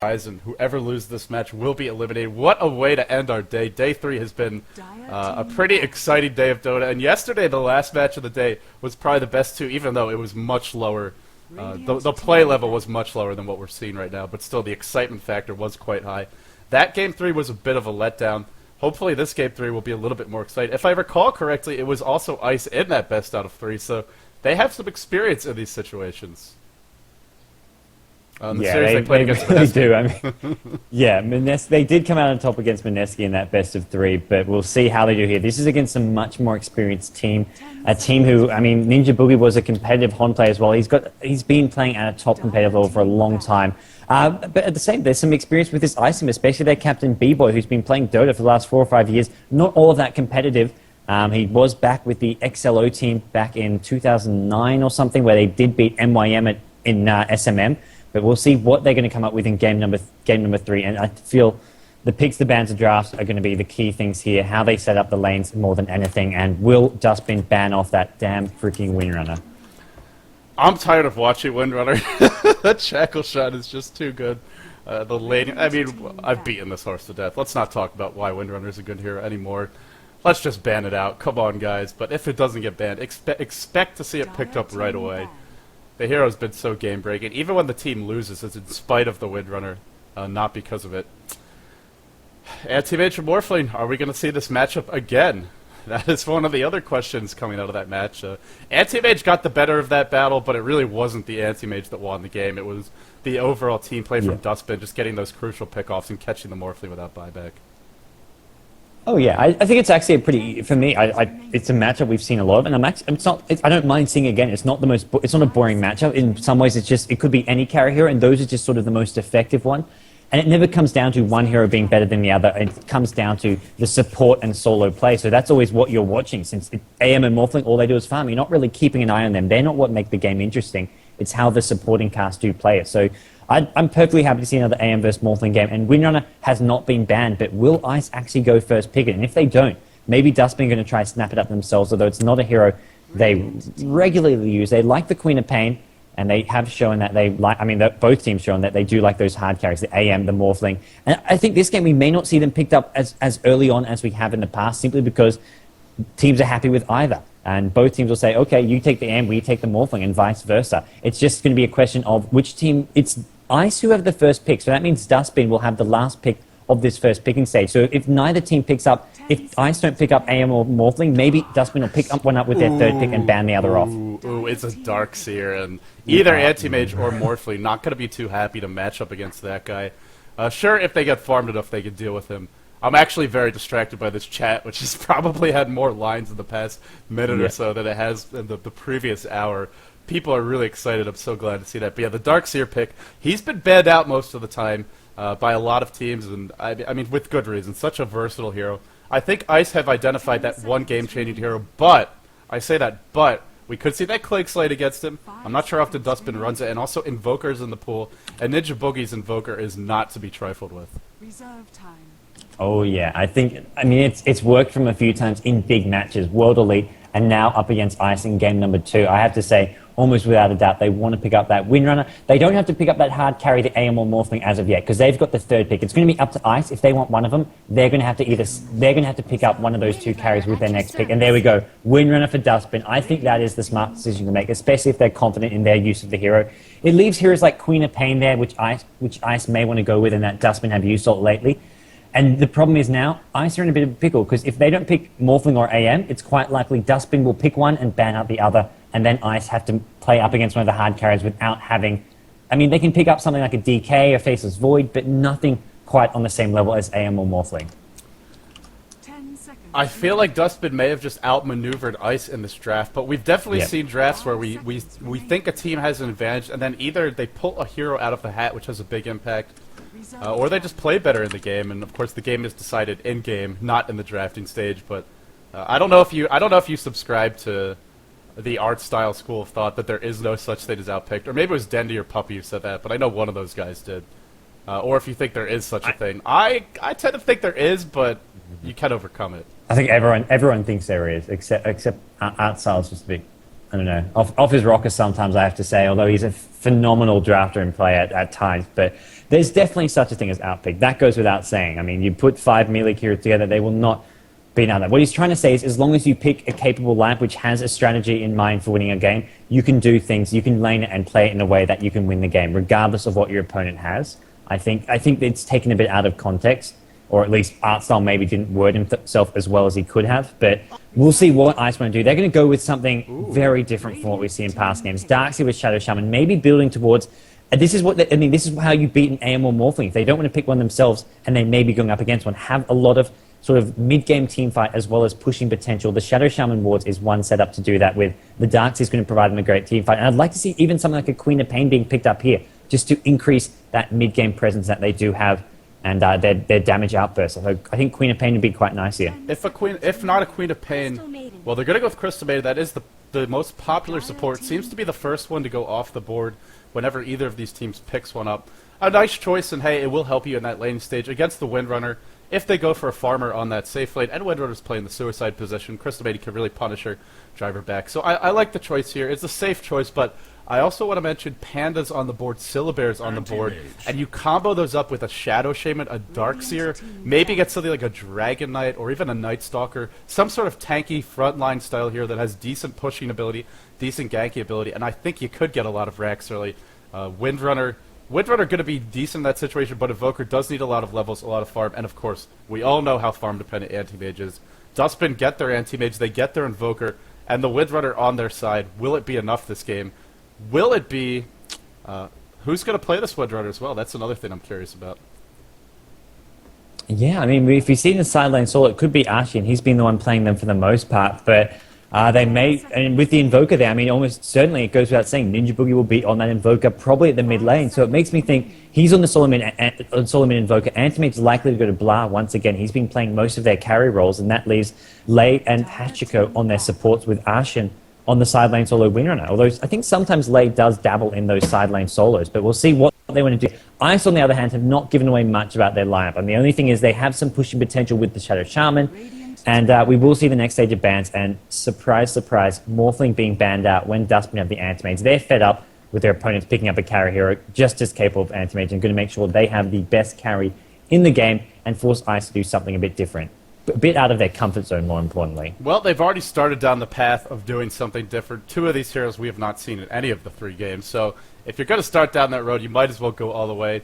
guys, and whoever loses this match will be eliminated. What a way to end our day. Day 3 has been a pretty exciting day of Dota, and yesterday, the last match of the day, was probably the best too, even though it was much lower. The play level was much lower than what we're seeing right now, but still the excitement factor was quite high. That Game 3 was a bit of a letdown. Hopefully this Game 3 will be a little bit more exciting. If I recall correctly, it was also Ice in that best out of 3, so they have some experience in these situations. They played against really do. I mean, yeah, they did come out on top against Mineski in that best of 3, but we'll see how they do here. This is against a much more experienced team, a team who, I mean, ninjaboogie was a competitive Hon player as well. He's been playing at a top competitive level for a long time. But at the same, there's some experience with this Isim, especially their captain B-Boy, who's been playing Dota for the last 4 or 5 years. Not all of that competitive. He was back with the XLO team back in 2009 or something, where they did beat MYM in SMM. But we'll see what they're going to come up with in game number 3. And I feel the picks, the bans, and drafts are going to be the key things here. How they set up the lanes more than anything. And will Duskbin ban off that damn freaking Windrunner? I'm tired of watching Windrunner. That shackle shot is just too good. The lane, I mean, I've beaten this horse to death. Let's not talk about why Windrunner is a good hero anymore. Let's just ban it out. Come on, guys. But if it doesn't get banned, expect to see it picked up right away. The hero's been so game-breaking. Even when the team loses, it's in spite of the Windrunner, not because of it. Anti-Mage or Morphling, are we going to see this matchup again? That is one of the other questions coming out of that match. Anti-Mage got the better of that battle, but it really wasn't the Anti-Mage that won the game. It was the overall team play from Duskbin, just getting those crucial pickoffs and catching the Morphling without buyback. Oh yeah, I think it's actually a pretty, for me, it's a matchup we've seen a lot of, and I don't mind seeing it again. It's not it's not a boring matchup. In some ways, it could be any carry hero, and those are just sort of the most effective one. And it never comes down to one hero being better than the other. It comes down to the support and solo play. So that's always what you're watching. Since AM and Morphling, all they do is farm. You're not really keeping an eye on them. They're not what make the game interesting. It's how the supporting cast do play it. So I'm perfectly happy to see another AM versus Morphling game. And Windrunner has not been banned, but will Ice actually go first pick it? And if they don't, maybe Duskbin are going to try to snap it up themselves, although it's not a hero they regularly use. They like the Queen of Pain, and they have shown that they like, both teams shown that they do like those hard carries, the AM, the Morphling. And I think this game we may not see them picked up as early on as we have in the past, simply because teams are happy with either. And both teams will say, okay, you take the AM, we take the Morphling, and vice versa. It's just going to be a question of which team. It's Ice who have the first pick, so that means Duskbin will have the last pick of this first picking stage. So if neither team picks up, if Ice don't pick up AM or Morphling, maybe Duskbin will pick up one up with their third pick and ban the other off. Ooh, it's a Darkseer, and either Anti-Mage or Morphling not going to be too happy to match up against that guy. Sure, if they get farmed enough, they can deal with him. I'm actually very distracted by this chat, which has probably had more lines in the past minute or so than it has in the previous hour. People are really excited. I'm so glad to see that. But yeah, the Darkseer pick, he's been banned out most of the time by a lot of teams, and I mean, with good reason. Such a versatile hero. I think Ice have identified that one game-changing hero, but, I say that, but, we could see that Clague Slate against him. I'm not sure how often Duskbin runs it, and also Invoker's in the pool, and ninjaboogie's Invoker is not to be trifled with. Reserve time. Oh yeah, it's worked from a few times in big matches, World Elite, and now up against Ice in game number 2. I have to say, almost without a doubt, they want to pick up that Windrunner. They don't have to pick up that hard carry, the AM or Morphling as of yet, because they've got the third pick. It's going to be up to Ice. If they want one of them, they're going to have to pick up one of those 2 carries with their next pick. And there we go, Windrunner for Duskbin. I think that is the smart decision to make, especially if they're confident in their use of the hero. It leaves heroes like Queen of Pain there, which Ice may want to go with, and that Duskbin have used lately. And the problem is now, Ice are in a bit of a pickle, because if they don't pick Morphling or AM, it's quite likely Duskbin will pick one and ban out the other, and then Ice have to play up against one of the hard carries without having... I mean, they can pick up something like a DK or Faceless Void, but nothing quite on the same level as AM or Morphling. 10 seconds. I feel like Duskbin may have just outmaneuvered Ice in this draft, but we've definitely seen drafts where we think a team has an advantage, and then either they pull a hero out of the hat, which has a big impact, or they just play better in the game, and of course the game is decided in game, not in the drafting stage. But I don't know if you subscribe to the art style school of thought that there is no such thing as outpicked, or maybe it was Dendy or Puppy who said that, but I know one of those guys did. Or if you think there is such a thing, I tend to think there is, but you can overcome it. I think everyone thinks there is, except art style's just a bit I don't know, off his rocker sometimes, I have to say, although he's a phenomenal drafter and player at times. But there's definitely such a thing as outpick. That goes without saying. I mean, you put 5 melee heroes together, they will not beat out that. What he's trying to say is, as long as you pick a capable lineup which has a strategy in mind for winning a game, you can do things, you can lane it and play it in a way that you can win the game, regardless of what your opponent has. I think it's taken a bit out of context, or at least Artstyle maybe didn't word himself as well as he could have, but we'll see what Ice want to do. They're going to go with something very different from what we see in past games. Darkseid with Shadow Shaman, maybe building towards, this is how you beat an AM or Morphling. If they don't want to pick one themselves and they may be going up against one, have a lot of sort of mid-game team fight as well as pushing potential. The Shadow Shaman wards is one setup to do that with. The Darkseid is going to provide them a great team fight, and I'd like to see even something like a Queen of Pain being picked up here, just to increase that mid-game presence that they do have and their damage outburst. So I think Queen of Pain would be quite nice here. If not a Queen of Pain, well, they're going to go with Crystal Maiden. That is the most popular support. Seems to be the first one to go off the board whenever either of these teams picks one up. A nice choice, and hey, it will help you in that laning stage against the Windrunner. If they go for a farmer on that safe lane, and Windrunner's playing the suicide position, Crystal Maiden can really punish her driver back. So I like the choice here. It's a safe choice, but I also want to mention Pandas on the board, Syllabears on the board, and you combo those up with a Shadow Shaman, a Darkseer, maybe get something like a Dragon Knight or even a Night Stalker, some sort of tanky frontline style here that has decent pushing ability, decent ganky ability, and I think you could get a lot of racks early. Windrunner going to be decent in that situation, but Evoker does need a lot of levels, a lot of farm, and of course, we all know how farm-dependent Anti-Mage is. Duskbin get their Anti-Mage, they get their Invoker, and the Windrunner on their side. Will it be enough this game? Will it be... who's going to play this Windrunner as well? That's another thing I'm curious about. Yeah, I mean, if you see in the side lane solo, it could be Ashi, and he's been the one playing them for the most part, but they may... And with the Invoker there, I mean, almost certainly it goes without saying, ninjaboogie will be on that Invoker probably at the mid lane, so it makes me think he's on the Solomon Invoker. Anti-Mage's likely to go to Blah once again. He's been playing most of their carry roles, and that leaves Lei and Hachiko on their supports with Ashen on the side lane solo Windrunner. Although I think sometimes Lei does dabble in those side lane solos, but we'll see what they want to do. Ice, on the other hand, have not given away much about their lineup, and the only thing is they have some pushing potential with the Shadow Shaman, and we will see the next stage of bans, and surprise, surprise, Morphling being banned out when Duskbin have the Anti-Mages. They're fed up with their opponents picking up a carry hero just as capable of Anti-Mage and going to make sure they have the best carry in the game and force Ice to do something a bit different. A bit out of their comfort zone, more importantly. Well, they've already started down the path of doing something different. Two of these heroes we have not seen in any of the 3 games, so if you're going to start down that road, you might as well go all the way.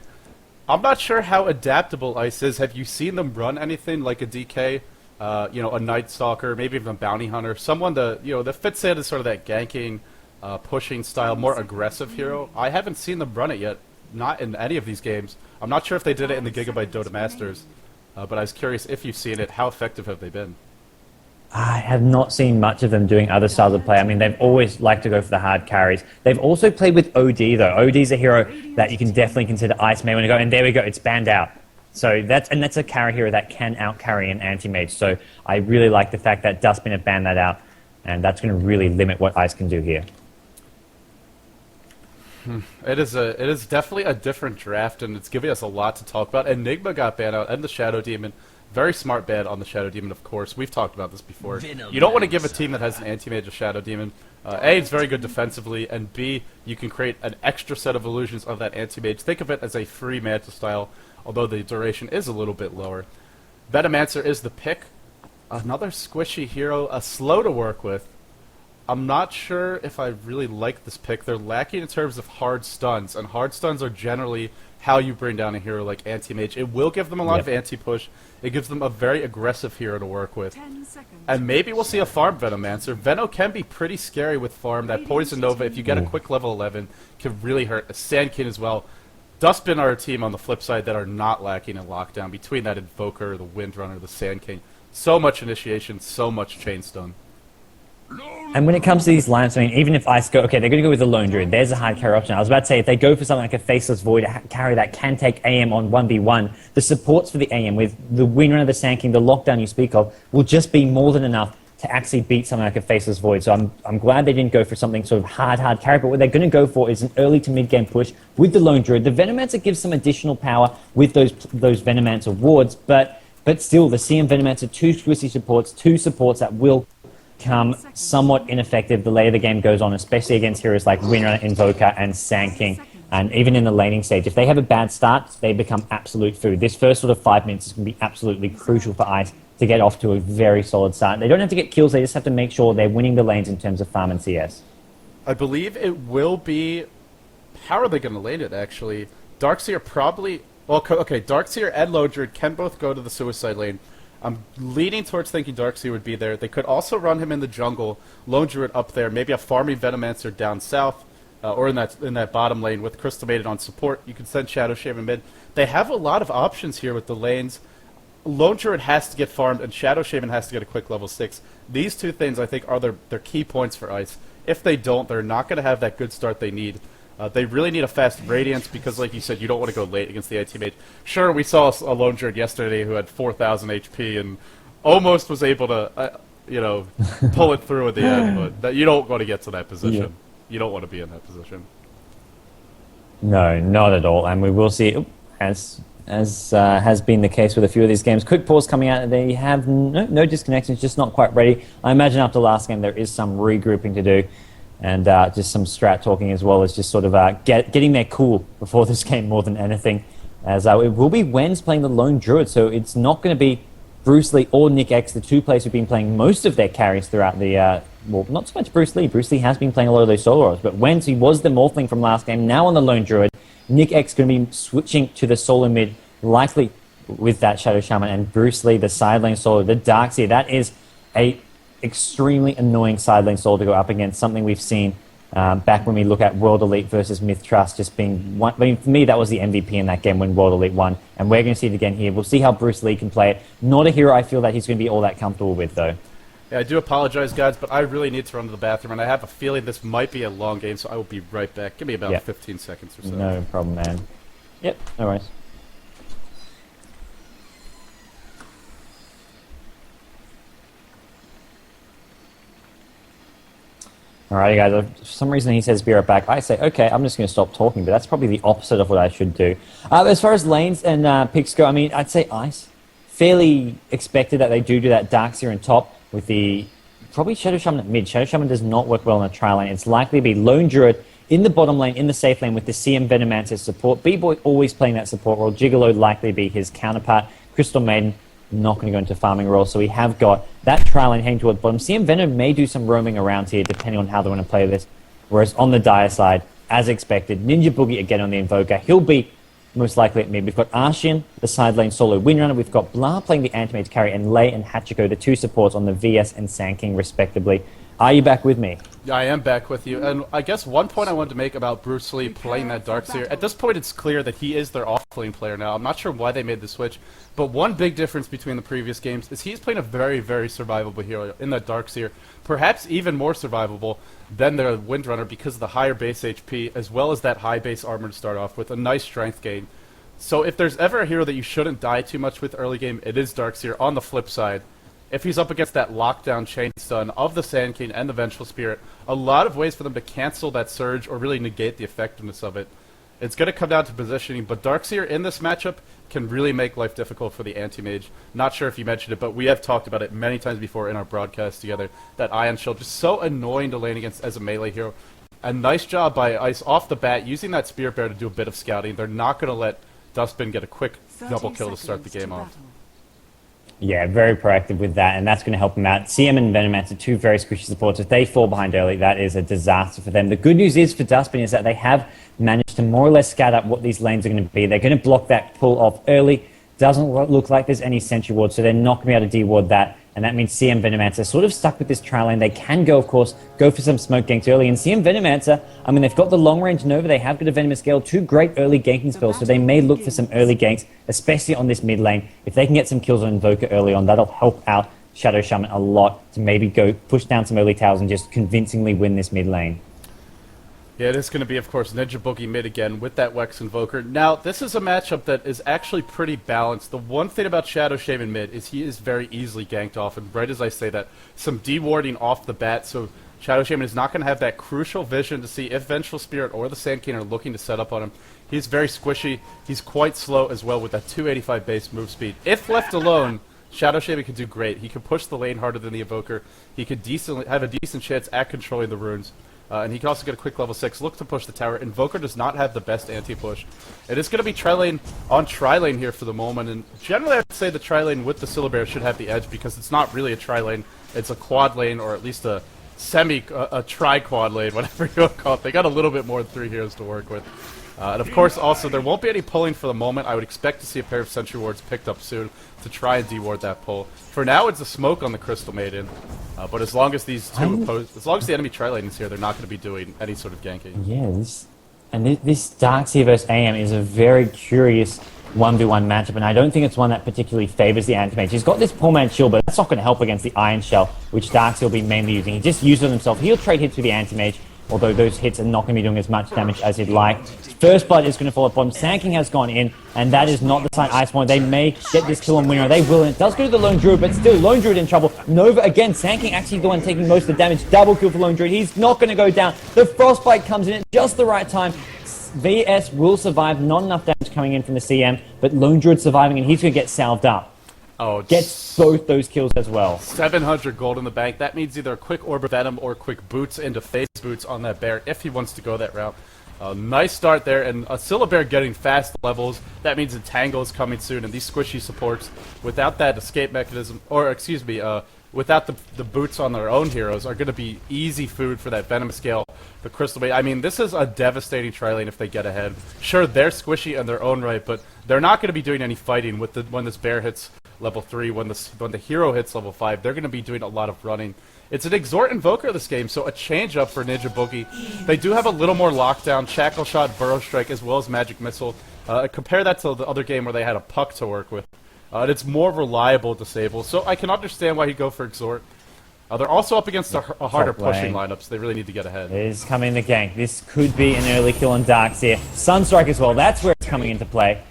I'm not sure how adaptable Ice is. Have you seen them run anything like a DK? A Night Stalker, maybe even a Bounty Hunter, someone that fits into sort of that ganking, pushing style, more aggressive hero. I haven't seen them run it yet, not in any of these games. I'm not sure if they did it in the Gigabyte Dota Masters, but I was curious if you've seen it. How effective have they been? I have not seen much of them doing other styles of play. I mean, they've always liked to go for the hard carries. They've also played with OD, though. OD's a hero that you can definitely consider Ice may want to go, and there we go, it's banned out. So that's a carry hero that can out-carry an Anti-Mage. So I really like the fact that Duskbin have banned that out, and that's going to really limit what Ice can do here. It is definitely a different draft, and it's giving us a lot to talk about. Enigma got banned out, and the Shadow Demon. Very smart ban on the Shadow Demon, of course. We've talked about this before. You don't want to give a team that has an Anti-Mage a Shadow Demon. A, it's very good defensively, and B, you can create an extra set of illusions of that Anti-Mage. Think of it as a free Manta style, although the duration is a little bit lower. Venomancer is the pick. Another squishy hero, slow to work with. I'm not sure if I really like this pick. They're lacking in terms of hard stuns, and hard stuns are generally how you bring down a hero like Anti-Mage. It will give them a lot of anti-push. It gives them a very aggressive hero to work with. And maybe we'll see a farm Venomancer. Veno can be pretty scary with farm. That Poison Nova, if you get a quick level 11, can really hurt. A Sand King as well. Duskbin are a team on the flip side that are not lacking in lockdown. Between that Invoker, the Windrunner, the Sand King, so much initiation, so much chain stun. And when it comes to these lineups, I mean, even if Ice go, okay, they're going to go with the Lone Druid. There's a hard carry option. I was about to say, if they go for something like a Faceless Void, a carry that can take AM on 1v1, the supports for the AM with the Windrunner, the Sand King, the lockdown you speak of, will just be more than enough to actually beat something like a Faceless Void. So I'm glad they didn't go for something sort of hard carry, but what they're going to go for is an early to mid-game push with the Lone Druid. The Venomancer gives some additional power with those Venomancer wards, but still, the CM Venomancer, 2 squishy supports, 2 supports that will become somewhat ineffective the later the game goes on, especially against heroes like Windrunner, Invoker, and Sand King. And even in the laning stage, if they have a bad start, they become absolute food. This first sort of 5 minutes is going to be absolutely crucial for Ice to get off to a very solid start. They don't have to get kills, they just have to make sure they're winning the lanes in terms of farm and CS. I believe it will be... How are they going to lane it, actually? Darkseer probably... Well, okay, Darkseer and Lone Druid can both go to the Suicide lane. I'm leaning towards thinking Darkseer would be there. They could also run him in the jungle, Lone Druid up there, maybe a farming Venomancer down south, or in that bottom lane with Crystal Maiden on support. You can send Shadow Shaman mid. They have a lot of options here with the lanes. Lone Druid has to get farmed, and Shadow Shaman has to get a quick level 6. These two things, I think, are their key points for Ice. If they don't, they're not going to have that good start they need. They really need a fast Radiance because, like you said, you don't want to go late against the IT Mage. Sure, we saw a Lone Druid yesterday who had 4,000 HP and almost was able to, pull it through at the end, but you don't want to get to that position. Yeah. You don't want to be in that position. No, not at all. And we will see, as has been the case with a few of these games. Quick pause coming out. They have no disconnections, just not quite ready. I imagine after last game there is some regrouping to do, and just some strat talking as well as just sort of getting their cool before this game more than anything. As it will be Wen's playing the Lone Druid, so it's not going to be Brucelee or Nick X, the two players who've been playing most of their carries throughout the... well, not so much Brucelee. Brucelee has been playing a lot of those solo roles, but Wen, he was the Morphling from last game, now on the Lone Druid. Nick X going to be switching to the solo mid, likely with that Shadow Shaman, and Brucelee, the side lane solo, the Darkseer. That is a extremely annoying side lane solo to go up against, something we've seen back when we look at World Elite versus Myth Trust just being one. I mean, for me, that was the MVP in that game when World Elite won, and we're going to see it again here. We'll see how Brucelee can play it. Not a hero I feel that he's going to be all that comfortable with, though. Yeah, I do apologize, guys, but I really need to run to the bathroom, and I have a feeling this might be a long game, so I will be right back. Give me about 15 seconds or so. No problem, man. Yep, no worries. Alrighty, guys, for some reason he says be right back. I say, okay, I'm just going to stop talking, but that's probably the opposite of what I should do. As far as lanes and picks go, I mean, I'd say Ice. Fairly expected that they do that Darkseer in top with the probably Shadow Shaman at mid. Shadow Shaman does not work well in a tri lane. It's likely to be Lone Druid in the bottom lane, in the safe lane with the CM Venomancer support. B-Boy always playing that support role. Gigolo likely to be his counterpart. Crystal Maiden not going to go into farming role, so we have got that tri lane heading towards bottom. CM Venom may do some roaming around here depending on how they want to play this. Whereas on the Dire side, as expected, Ninjaboogie again on the Invoker. He'll be most likely at mid. We've got Arshian, the side lane solo Windrunner. We've got Blah playing the Anti-Mage carry, and Lei and Hachiko, the two supports on the VS and Sand King, respectively. Are you back with me? I am back with you, and I guess one point I wanted to make about Brucelee playing that Darkseer, at this point it's clear that he is their off-lane player now. I'm not sure why they made the switch, but one big difference between the previous games is he's playing a very, very survivable hero in that Darkseer, perhaps even more survivable than their Windrunner because of the higher base HP, as well as that high base armor to start off with, a nice strength gain. So if there's ever a hero that you shouldn't die too much with early game, it is Darkseer. On the flip side, if he's up against that lockdown chain stun of the Sand King and the Vengeful Spirit, a lot of ways for them to cancel that surge or really negate the effectiveness of it. It's going to come down to positioning, but Darkseer in this matchup can really make life difficult for the anti-mage. Not sure if you mentioned it, but we have talked about it many times before in our broadcast together, that Ion Shield just so annoying to lane against as a melee hero. A nice job by Ice off the bat, using that Spirit Bear to do a bit of scouting. They're not going to let Duskbin get a quick double kill to start the game off. Yeah, very proactive with that, and that's going to help them out. CM and Venomancer, two very squishy supports. If they fall behind early, that is a disaster for them. The good news is for Duskbin is that they have managed to more or less scout out what these lanes are going to be. They're going to block that pull off early. Doesn't look like there's any sentry ward, so they're not going to be able to de-ward that. And that means CM Venomancer sort of stuck with this trial lane. They can go, of course, go for some smoke ganks early. And CM Venomancer, I mean, they've got the long-range Nova. They have got a Venomous Gale, two great early ganking spells. So they may look for some early ganks, especially on this mid lane. If they can get some kills on Invoker early on, that'll help out Shadow Shaman a lot to maybe go push down some early towers and just convincingly win this mid lane. Yeah, it is going to be, of course, Ninjaboogie mid again with that Wex Invoker. Now, this is a matchup that is actually pretty balanced. The one thing about Shadow Shaman mid is he is very easily ganked off, and right as I say that, some dewarding off the bat, so Shadow Shaman is not going to have that crucial vision to see if Vengeful Spirit or the Sand King are looking to set up on him. He's very squishy. He's quite slow as well with that 285 base move speed. If left alone, Shadow Shaman could do great. He could push the lane harder than the Evoker. He could have a decent chance at controlling the runes. And he can also get a quick level 6, look to push the tower. Invoker does not have the best anti-push. It is going to be tri-lane on tri-lane here for the moment, and generally I'd say the tri-lane with the Syllabear should have the edge because it's not really a tri-lane, it's a quad lane, or at least a tri-quad lane, whatever you want to call it. They got a little bit more than 3 heroes to work with. And of course, also, there won't be any pulling for the moment. I would expect to see a pair of Sentry Wards picked up soon to try and deward that pull. For now, it's a smoke on the Crystal Maiden. But as long as these as long as the enemy tri-lane is here, they're not going to be doing any sort of ganking. Yeah, this Darkseer versus AM is a very curious 1v1 matchup, and I don't think it's one that particularly favors the Anti-Mage. He's got this Poor Man's Shield, but that's not going to help against the Iron Shell, which Darkseer will be mainly using. He just used it himself. He'll trade hits with the Anti-Mage, although those hits are not going to be doing as much damage as he'd like. First Blood is going to fall at bottom. Sand King has gone in, and that is not the side Ice wanted. They may get this kill on winner. They will, and it does go to the Lone Druid, but still, Lone Druid in trouble. Nova again. Sand King actually the one taking most of the damage. Double kill for Lone Druid. He's not going to go down. The Frostbite comes in at just the right time. VS will survive. Not enough damage coming in from the CM, but Lone Druid surviving, and he's going to get salved up. Oh, gets both those kills as well. 700 gold in the bank. That means either a quick Orb of Venom or quick boots into phase boots on that bear if he wants to go that route. Nice start there, and a Syllabear getting fast levels. That means Entangle is coming soon, and these squishy supports, without that escape mechanism, or excuse me, without the boots on their own heroes, are going to be easy food for that Venom scale, the Crystal Bait. I mean, this is a devastating tri-lane if they get ahead. Sure, they're squishy in their own right, but they're not going to be doing any fighting with when this bear hits level 3, when the hero hits level 5. They're going to be doing a lot of running. It's an Exhort Invoker this game, so a change up for ninjaboogie. They do have a little more lockdown, Shackle Shot, Burrow Strike, as well as Magic Missile. Compare that to the other game where they had a Puck to work with. And it's more reliable disable, so I can understand why he'd go for Exhort. They're also up against a harder pushing lineup, so they really need to get ahead. It is coming the gank. This could be an early kill on Darkseer. Sunstrike as well, that's where it's coming into play.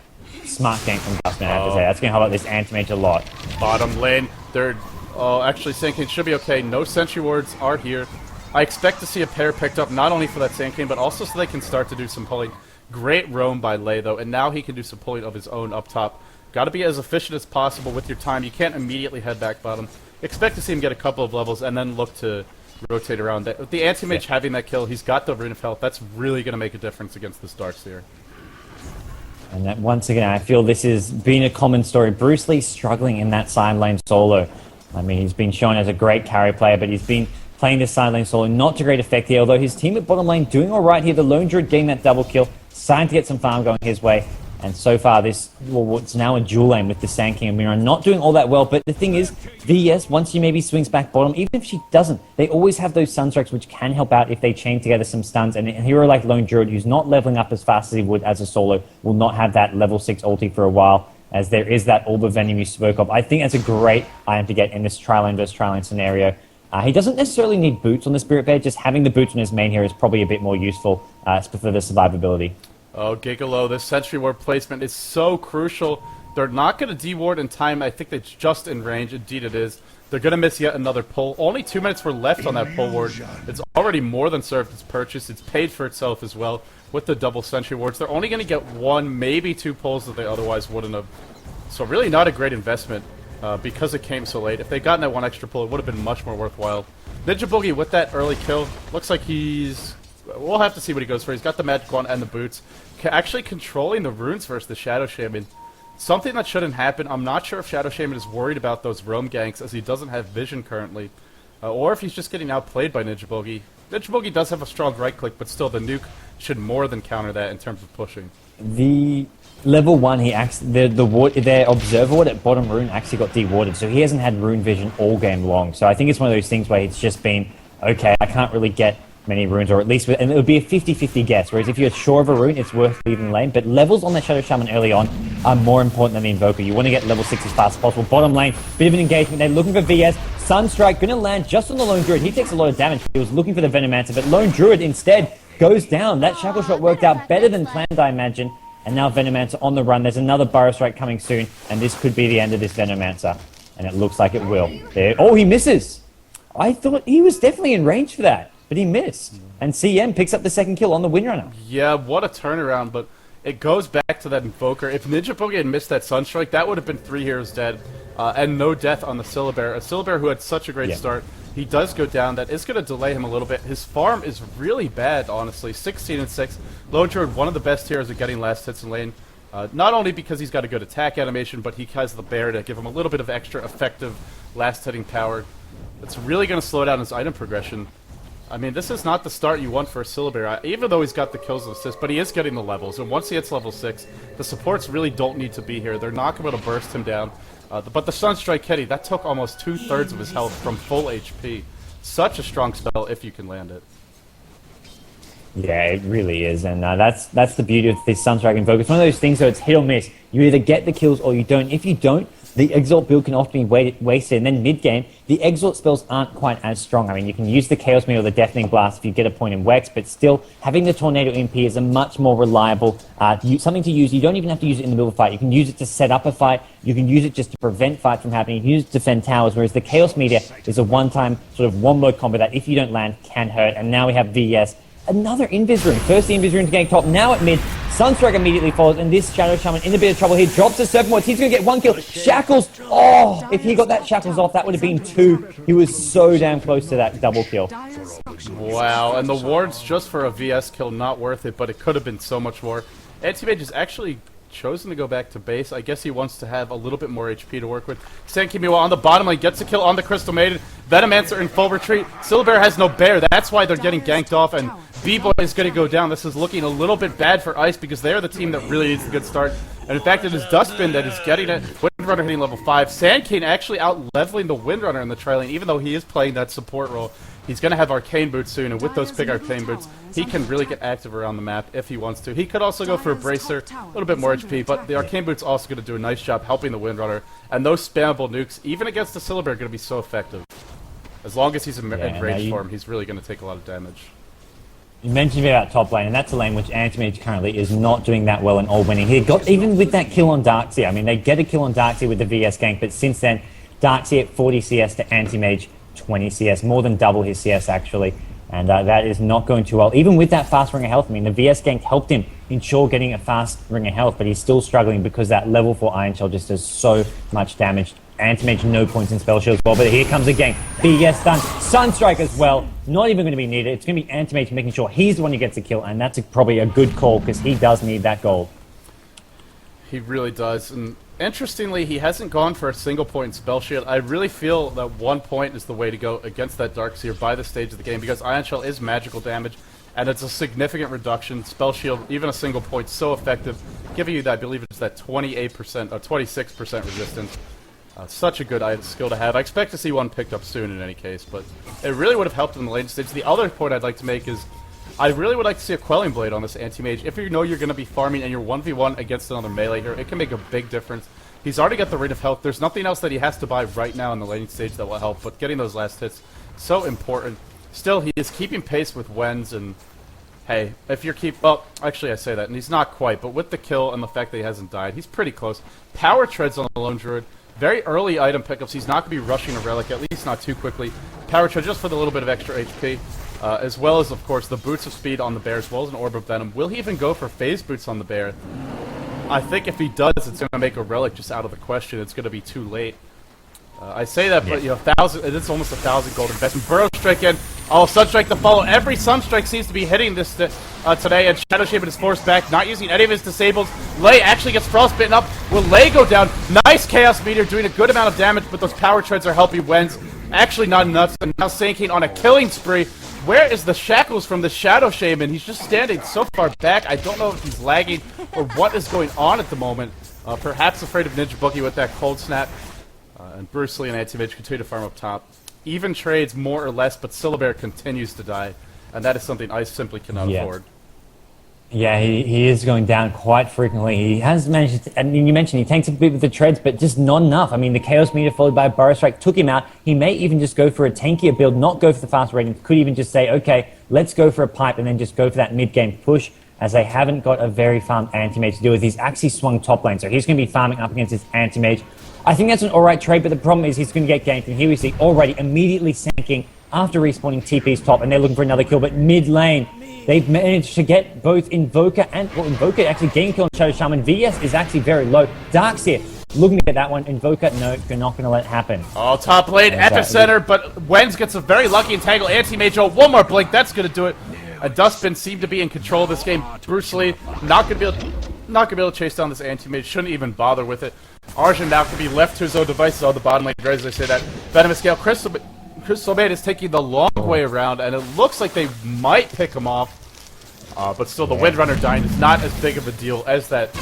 Smart gank from Duskbin, I have to say. That's going to help out this Anti-Mage a lot. Bottom lane, they're... Oh, actually, Sand King should be okay. No Sentry Wards are here. I expect to see a pair picked up, not only for that Sand King, but also so they can start to do some pulling. Great roam by Lei, though, and now he can do some pulling of his own up top. Got to be as efficient as possible with your time. You can't immediately head back bottom. Expect to see him get a couple of levels, and then look to rotate around. With the Anti-Mage having that kill, he's got the Rune of Health. That's really going to make a difference against this Darkseer. And that, once again, I feel this has been a common story. Brucelee struggling in that side lane solo. I mean, he's been shown as a great carry player, but he's been playing this side lane solo not to great effect here, although his team at bottom lane doing all right here. The Lone Druid getting that double kill, starting to get some farm going his way. And so far, it's now a dual lane with the Sand King and Mira not doing all that well. But the thing is, VS, once she maybe swings back bottom, even if she doesn't, they always have those Sunstrikes which can help out if they chain together some stuns. And a hero like Lone Druid, who's not leveling up as fast as he would as a solo, will not have that level 6 ulti for a while, as there is that Orb of Venom you spoke of. I think that's a great item to get in this tri-lane versus tri-lane scenario. He doesn't necessarily need boots on the Spirit Bear, just having the boots on his main hero is probably a bit more useful for the survivability. Oh, Gigolo, this Sentry Ward placement is so crucial. They're not going to de-ward in time. I think it's just in range. Indeed it is. They're going to miss yet another pull. Only 2 minutes were left on that pull ward. It's already more than served its purchase. It's paid for itself as well with the double Sentry Wards. They're only going to get 1, maybe 2 pulls that they otherwise wouldn't have. So really not a great investment because it came so late. If they'd gotten that 1 extra pull, it would have been much more worthwhile. Ninjaboogie with that early kill. Looks like he's... We'll have to see what he goes for. He's got the Magic Wand and the boots. Actually controlling the runes versus the Shadow Shaman. Something that shouldn't happen. I'm not sure if Shadow Shaman is worried about those roam ganks as he doesn't have vision currently. Or if he's just getting outplayed by Ninjaboogie. Ninjaboogie does have a strong right click, but still the nuke should more than counter that in terms of pushing. The level 1, their Observer Ward at bottom rune actually got de-warded, so he hasn't had rune vision all game long. So I think it's one of those things where it's just been, okay, I can't really get many runes, or at least, and it would be a 50-50 guess, whereas if you're sure of a rune, it's worth leaving lane. But levels on the Shadow Shaman early on are more important than the Invoker. You want to get level 6 as fast as possible. Bottom lane, bit of an engagement. They're looking for VS. Sunstrike going to land just on the Lone Druid. He takes a lot of damage. He was looking for the Venomancer, but Lone Druid instead goes down. That Shackle Shot worked out better than planned, I imagine. And now Venomancer on the run. There's another Burrow Strike coming soon, and this could be the end of this Venomancer. And it looks like it will. There. Oh, he misses! I thought he was definitely in range for that, but he missed. And CM picks up the second kill on the Windrunner. Yeah, what a turnaround, but it goes back to that Invoker. If Ninjaboogie had missed that Sunstrike, that would have been 3 heroes dead. and no death on the Syllabear. A Syllabear who had such a great start. He does go down. That is going to delay him a little bit. His farm is really bad, honestly. 16-6. Lone Druid, one of the best heroes at getting last hits in lane. Not only because he's got a good attack animation, but he has the bear to give him a little bit of extra effective last hitting power. It's really going to slow down his item progression. I mean, this is not the start you want for a Syllabear, even though he's got the kills and assists, but he is getting the levels. And once he hits level 6, the supports really don't need to be here. They're not going to burst him down. But the Sunstrike Kitty, that took almost 2/3 of his health from full HP. Such a strong spell if you can land it. Yeah, it really is, and that's the beauty of this Sunstrike Invoker. It's one of those things where it's hit or miss. You either get the kills or you don't. If you don't, the Exalt build can often be wasted, and then mid-game, the Exalt spells aren't quite as strong. I mean, you can use the Chaos Meteor or the Deafening Blast if you get a point in Wex, but still, having the Tornado MP is a much more reliable, something to use. You don't even have to use it in the middle of a fight. You can use it to set up a fight. You can use it just to prevent fights from happening. You can use it to defend towers, whereas the Chaos Meteor is a one-time sort of one-mode combo that, if you don't land, can hurt. And now we have VS. Another Invis Rune. First the Invis Rune to gank top, now at mid. Sunstrike immediately follows, and this Shadow Shaman in a bit of trouble here. Drops to 7 points. He's going to get 1 kill. Shackles! Oh, if he got that Shackles off, that would have been 2. He was so damn close to that double kill. Wow, and the wards just for a VS kill, not worth it, but it could have been so much more. Anti-Mage is actually chosen to go back to base. I guess he wants to have a little bit more HP to work with. Sankimiwa on the bottom lane gets a kill on the Crystal Maiden. Venomancer in full retreat. Syllabear has no bear. That's why they're getting ganked off, and B-Boy is going to go down. This is looking a little bit bad for Ice because they're the team that really needs a good start. And in fact, it is Duskbin that is getting it. Windrunner hitting level 5. Sand King actually out-leveling the Windrunner in the tri lane, even though he is playing that support role. He's going to have Arcane Boots soon, and with those big Arcane Boots, he can really get active around the map if he wants to. He could also go for a Bracer, a little bit more HP, but the Arcane Boots also going to do a nice job helping the Windrunner. And those spammable nukes, even against the Syllabear, are going to be so effective. As long as he's in rage form, he's really going to take a lot of damage. You mentioned about top lane, and that's a lane which Anti-Mage currently is not doing that well in all winning. He got, even with that kill on Darkseer, I mean, they get a kill on Darkseer with the VS gank, but since then, Darkseer at 40 CS to Anti-Mage 20 CS, more than double his CS actually, and that is not going too well. Even with that fast ring of health, I mean, the VS gank helped him ensure getting a fast ring of health, but he's still struggling because that level 4 Iron Shell just does so much damage. Anti-Mage no points in spell shield as well, but here comes again. VS stun, Sunstrike as well, not even going to be needed. It's going to be Anti-Mage making sure he's the one who gets a kill, and that's probably a good call because he does need that gold. He really does, and interestingly, he hasn't gone for a single point in spell shield. I really feel that 1 point is the way to go against that Darkseer by the stage of the game because Ion Shell is magical damage, and it's a significant reduction. Spell shield, even a single point, so effective, giving you that, I believe it's that 28% or 26% resistance. Such a good skill to have. I expect to see one picked up soon in any case, but it really would have helped in the late stage. The other point I'd like to make is I really would like to see a Quelling Blade on this Anti-Mage. If you know you're going to be farming and you're 1v1 against another melee here, it can make a big difference. He's already got the rate of health. There's nothing else that he has to buy right now in the laning stage that will help, but getting those last hits, so important. Still, he is keeping pace with Wens, and hey, if you're well, actually I say that, and he's not quite, but with the kill and the fact that he hasn't died, he's pretty close. Power Treads on the Lone Druid. Very early item pickups. He's not going to be rushing a relic, at least not too quickly. Power Tread just for the little bit of extra HP, as well as, of course, the Boots of Speed on the bear, as well as an Orb of Venom. Will he even go for Phase Boots on the bear? I think if he does, it's going to make a relic just out of the question. It's going to be too late. I say that, but, you know, it's almost 1,000 gold investment. Burrow Strike in. Oh, Sunstrike to follow. Every Sunstrike seems to be hitting this today, and Shadow Shaman is forced back, not using any of his disables. Lei actually gets frostbitten up. Will Lei go down? Nice Chaos Meteor doing a good amount of damage, but those Power Treads are helping Wens. Actually not enough, and now Sanking on a killing spree. Where is the Shackles from the Shadow Shaman? He's just standing so far back. I don't know if he's lagging or what is going on at the moment. Perhaps afraid of Ninjaboogie with that cold snap. And Brucelee and Anti-Mage continue to farm up top. Even trades more or less, but Syllabear continues to die. And that is something Ice simply cannot afford. Yeah, he is going down quite frequently. He has managed to, I mean, you mentioned he tanks a bit with the treads, but just not enough. I mean, the Chaos Meteor followed by a Burrow Strike took him out. He may even just go for a tankier build, not go for the fast rating. Could even just say, okay, let's go for a pipe and then just go for that mid-game push, as they haven't got a very farmed Anti-Mage to deal with. He's actually swung top lane, so he's going to be farming up against his Anti-Mage. I think that's an alright trade, but the problem is he's going to get ganked, and here we see already immediately Sanking after respawning TP's top, and they're looking for another kill, but mid lane, they've managed to get both Invoker and, well, Invoker actually getting kill on Shadow Shaman. VS is actually very low. Darkseer looking to get that one. Invoker, no, you're not going to let it happen. Oh, top lane, epicenter, but Wenz gets a very lucky entangle. Anti-Mage, oh, one more blink, that's going to do it. Duskbin seemed to be in control of this game. Brucelee not going to be able to chase down this Anti-Mage, shouldn't even bother with it. Arjun now can be left to his own devices on the bottom lane, as I say that. Venomous Gale, Crystal Maid is taking the long way around, and it looks like they might pick him off. But still, the Windrunner dying is not as big of a deal as that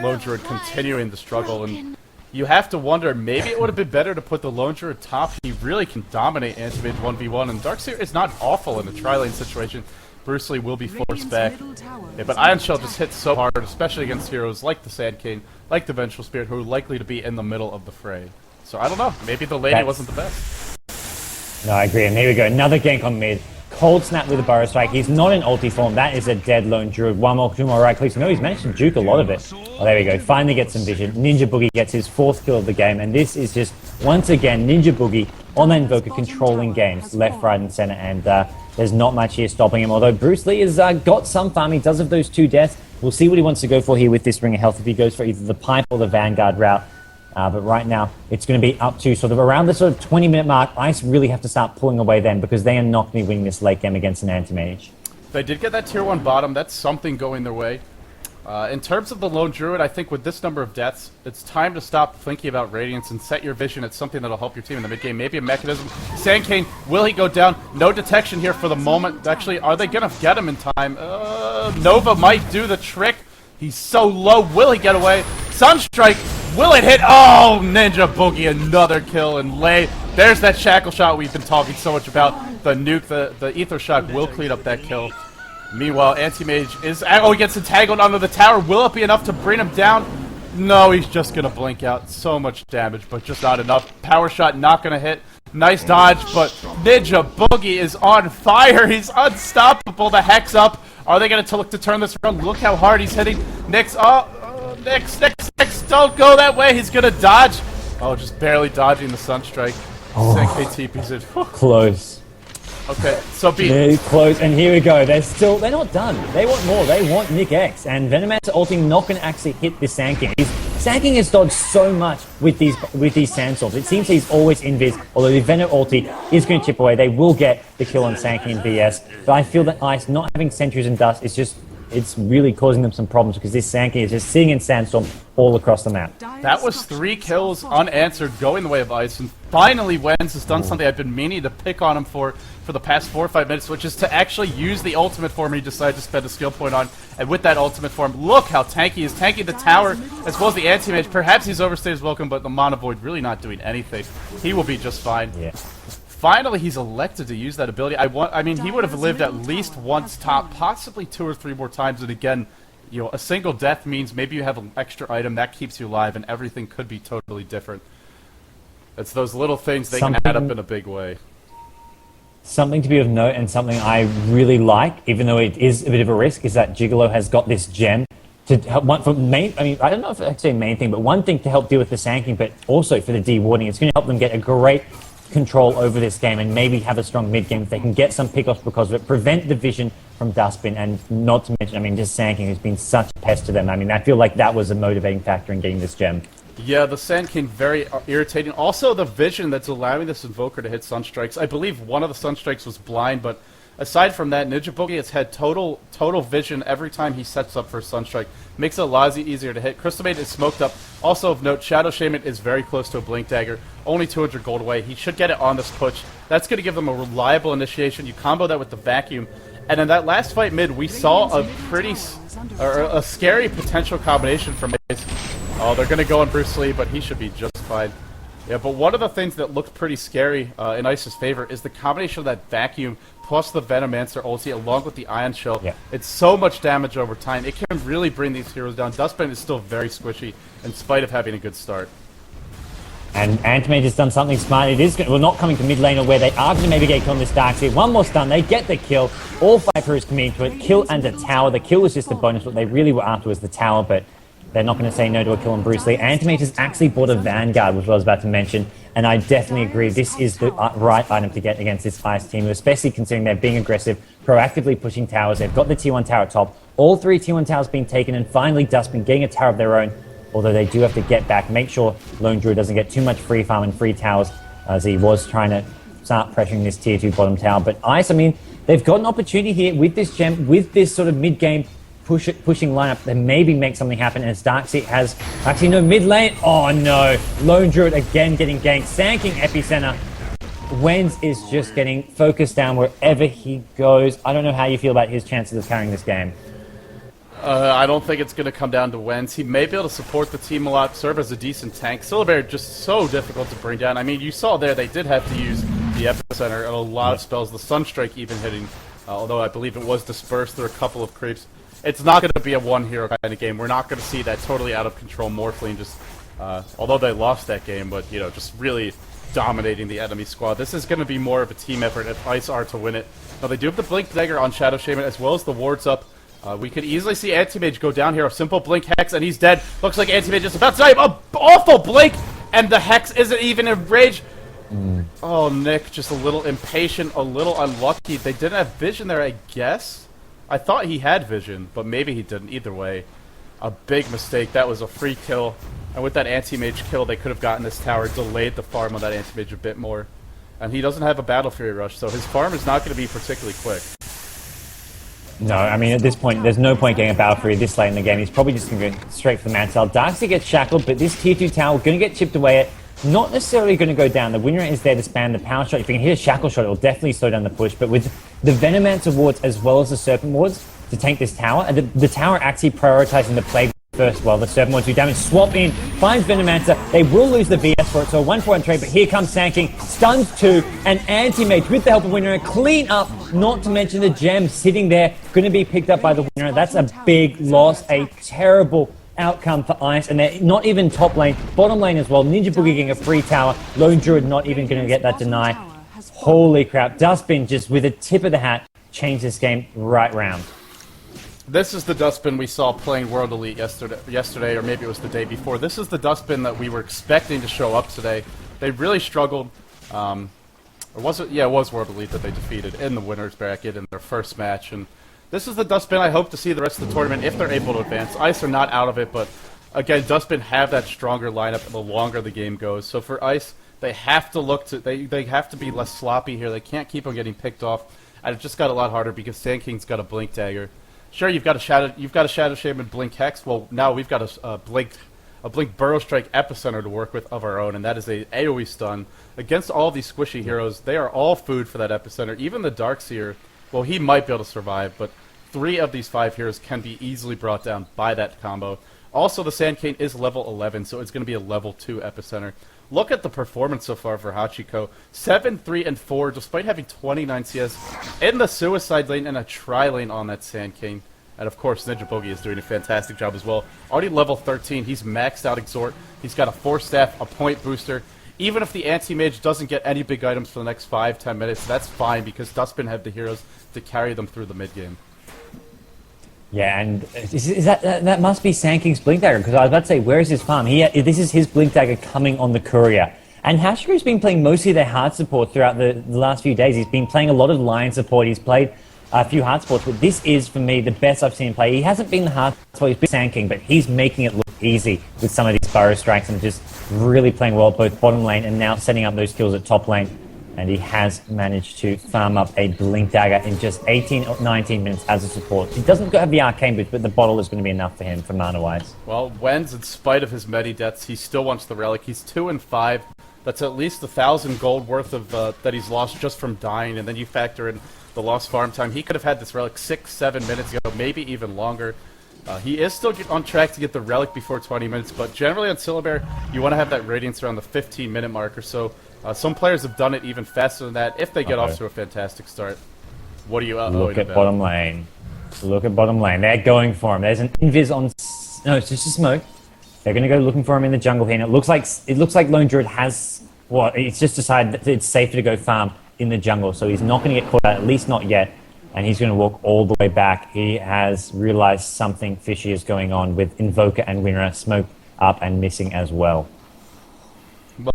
Lone Druid continuing to struggle. And you have to wonder, maybe it would have been better to put the Lone Druid top. He really can dominate Anti-Mage 1v1, and Darkseer is not awful in a tri-lane situation. Brucelee will be forced back. Yeah, but Ion Shell just hits so hard, especially against heroes like the Sand King, like the Vengeful Spirit, who are likely to be in the middle of the fray. So I don't know, maybe the lady wasn't the best. No, I agree, and here we go, another gank on mid. Cold Snap with a Burrow Strike. He's not in ulti form. That is a dead Lone Druid. Two more right clicks. No, he's managed to juke a lot of it. Oh, there we go. Finally gets some vision. Ninjaboogie gets his 4th kill of the game. And this is just, once again, Ninjaboogie on that Invoker controlling games. Left, right, and center. And there's not much here stopping him. Although Brucelee has got some farm. He does have those 2 deaths. We'll see what he wants to go for here with this Ring of Health. If he goes for either the Pipe or the Vanguard route. But right now, it's going to be up to sort of around the sort of 20-minute mark. Ice really have to start pulling away then because they are not going to be winning this late game against an Anti-Mage. They did get that tier 1 bottom. That's something going their way. In terms of the Lone Druid, I think with this number of deaths, it's time to stop thinking about Radiance and set your vision at something that'll help your team in the mid-game. Maybe a mechanism. Sand King, will he go down? No detection here for the moment. Actually, are they going to get him in time? Nova might do the trick. He's so low. Will he get away? Sunstrike. Will it hit? Oh, Ninjaboogie, another kill, and there's that shackle shot we've been talking so much about. The nuke, the ether shock will clean up that kill. Meanwhile, Anti-Mage is, he gets entangled under the tower. Will it be enough to bring him down? No, he's just gonna blink out. So much damage, but just not enough. Power shot not gonna hit. Nice dodge, but Ninjaboogie is on fire. He's unstoppable. The Hex up. Are they gonna look to turn this around? Look how hard he's hitting. Nyx, Nyx, don't go that way. He's gonna dodge. Oh, just barely dodging the Sunstrike. KTP's it. Close. Okay, so Very close, and here we go. They're not done. They want more. They want Nick X, and Venomancer ulting not going to actually hit this Sand King. Sand King has dodged so much with these Sandstorms. It seems he's always invis, although the Venom ulti is going to chip away. They will get the kill on Sand King in VS, but I feel that Ice not having Sentries and Dust is just, it's really causing them some problems because this Sand King is just sitting in Sandstorm all across the map. That was 3 kills unanswered going the way of Ice, and finally Wenz has done something I've been meaning to pick on him for the past 4 or 5 minutes, which is to actually use the ultimate form he decided to spend a skill point on. And with that ultimate form, look how tanky he is. Tanking the tower as well as the anti-mage. Perhaps he's overstayed his welcome, but the Mana Void really not doing anything. He will be just fine. Yeah. Finally, he's elected to use that ability. I mean, he would have lived at least once top, possibly 2 or 3 more times. And again, you know, a single death means maybe you have an extra item that keeps you alive, and everything could be totally different. It's those little things they can add up in a big way. Something to be of note, and something I really like, even though it is a bit of a risk, is that Gigolo has got this gem to help. I don't know if it's actually a main thing, but one thing to help deal with the Sand King, but also for the dewarding. It's going to help them get a great control over this game and maybe have a strong mid game if they can get some pickoffs because of it, prevent the vision from Duskbin, and not to mention, I mean, just Sand King has been such a pest to them. I mean, I feel like that was a motivating factor in getting this gem. Yeah, the Sand King, very irritating. Also, the vision that's allowing this Invoker to hit Sunstrikes. I believe one of the Sunstrikes was blind, but aside from that, Ninjaboogie has had total vision every time he sets up for a Sunstrike. Makes it a lot easier to hit. Crystal Maid is smoked up. Also of note, Shadow Shaman is very close to a Blink Dagger. Only 200 gold away. He should get it on this push. That's going to give them a reliable initiation. You combo that with the Vacuum. And in that last fight mid, we saw a scary potential combination from Maze. Oh, they're going to go on Brucelee, but he should be just fine. Yeah, but one of the things that looked pretty scary in Ice's favor is the combination of that Vacuum plus the Venomancer ulti along with the Ion Shell. Yeah. It's so much damage over time. It can really bring these heroes down. Duskbin is still very squishy in spite of having a good start. And Antimage has done something smart. It is not coming to mid lane where they are going to maybe get killed on this Darkseer. One more stun, they get the kill. All 5 heroes committing to it. Kill and a tower. The kill was just a bonus. What they really were after was the tower, but they're not going to say no to a kill on Brucelee. Antimage has actually bought a Vanguard, which I was about to mention, and I definitely agree this is the right item to get against this Ice team, especially considering they're being aggressive, proactively pushing towers. They've got the T1 tower at top. All 3 T1 towers being taken, and finally Duskbin getting a tower of their own. although they do have to get back, make sure Lone Druid doesn't get too much free farm and free towers, as he was trying to start pressuring this tier 2 bottom tower. But Ice, I mean, they've got an opportunity here with this gem, with this sort of mid-game pushing lineup, that maybe make something happen, as Darkseid has actually no mid lane. Oh no, Lone Druid again getting ganked, Sand King epicenter. Wenz is just getting focused down wherever he goes. I don't know how you feel about his chances of carrying this game. I don't think it's going to come down to Wenz. He may be able to support the team a lot, serve as a decent tank. Syllabear just so difficult to bring down. I mean, you saw there they did have to use the epicenter and a lot of spells, the Sunstrike even hitting, although I believe it was dispersed through a couple of creeps. It's not going to be a one-hero kind of game. We're not going to see that totally out-of-control Morphling just, although they lost that game, but, you know, just really dominating the enemy squad. This is going to be more of a team effort if Ice are to win it. Now, they do have the Blink Dagger on Shadow Shaman, as well as the wards up. We could easily see Anti-Mage go down here. A simple Blink Hex, and he's dead. Looks like Anti-Mage is about to die. An awful Blink, and the Hex isn't even in rage. Oh, Nick, just a little impatient, a little unlucky. They didn't have vision there, I guess. I thought he had vision, but maybe he didn't. Either way, a big mistake. That was a free kill. And with that Anti-Mage kill, they could have gotten this tower, delayed the farm on that Anti-Mage a bit more. And he doesn't have a Battle Fury Rush, so his farm is not going to be particularly quick. No, I mean, at this point, there's no point getting a Battle Fury this late in the game. He's probably just going to go straight for the Mantle. Darkseid gets shackled, but this tier 2 tower going to get chipped away at. Not necessarily going to go down. The winner is there to spam the power shot. If you can hit a shackle shot, it will definitely slow down the push. But with the Venomancer wards as well as the Serpent wards to tank this tower, and the tower actually prioritizing the Plague first while the Serpent wards do damage. Swap in, finds Venomancer. They will lose the VS for it, so 1-4 trade. But here comes Sand King, stuns 2, and Anti-Mage with the help of winner, clean up. Not to mention the gem sitting there, going to be picked up by the winner. That's a big loss, a terrible outcome for Ice, and they're not even top lane, bottom lane as well. Ninjaboogie getting a free tower, Lone Druid not even going to get that deny. Holy crap, Duskbin just with a tip of the hat changed this game right round. This is the Duskbin we saw playing World Elite yesterday, or maybe it was the day before. This is the Duskbin that we were expecting to show up today. They really struggled. Or was it? Yeah, it was World Elite that they defeated in the winners bracket in their first match, and this is the Duskbin I hope to see the rest of the tournament if they're able to advance. Ice are not out of it, but again, Duskbin have that stronger lineup the longer the game goes. So for Ice, they have to look to they have to be less sloppy here. They can't keep on getting picked off, and it just got a lot harder because Sand King's got a Blink Dagger. Sure, you've got a Shadow Shaman Blink Hex. Well, now we've got a Blink Burrow Strike Epicenter to work with of our own, and that is a AoE stun against all these squishy heroes. They are all food for that Epicenter. Even the Darkseer. Well, he might be able to survive, but 3 of these 5 heroes can be easily brought down by that combo. Also, the Sand King is level 11, so it's going to be a level 2 Epicenter. Look at the performance so far for Hachiko. 7, 3, and 4, despite having 29 CS in the Suicide lane and a Tri-lane on that Sand King. And of course, Ninjaboogie is doing a fantastic job as well. Already level 13, he's maxed out Exhort. He's got a Force Staff, a Point Booster. Even if the Anti-Mage doesn't get any big items for the next 5-10 minutes, that's fine because Duskbin have the heroes to carry them through the mid-game. Yeah, and that must be Sand King's Blink Dagger, because I was about to say, where is his farm? This is his Blink Dagger coming on the Courier. And Hashiko's been playing mostly their hard support throughout the last few days. He's been playing a lot of line support. He's played a few hard supports, but this is, for me, the best I've seen him play. He hasn't been the hard support, he's been Sand King, but he's making it look easy with some of these Burrow Strikes and just really playing well at both bottom lane and now setting up those kills at top lane. And he has managed to farm up a Blink Dagger in just 18 or 19 minutes as a support. He doesn't have the Arcane Boost, but the bottle is going to be enough for him for mana-wise. Well, Wenz, in spite of his many deaths, he still wants the Relic. He's 2 and 5. That's at least 1,000 gold worth of that he's lost just from dying, and then you factor in the lost farm time. He could have had this Relic 6-7 minutes ago, maybe even longer. He is still on track to get the Relic before 20 minutes, but generally on Syllabear, you want to have that Radiance around the 15-minute mark or so. Some players have done it even faster than that if they get off to a fantastic start. What are you Look at bottom lane. Look at bottom lane. They're going for him. There's an invis on... No, it's just a smoke. They're going to go looking for him in the jungle here. And it looks like Lone Druid has... Well, it's just decided that it's safer to go farm in the jungle. So he's not going to get caught out, at least not yet. And he's going to walk all the way back. He has realized something fishy is going on with Invoker and Winra smoke up and missing as well.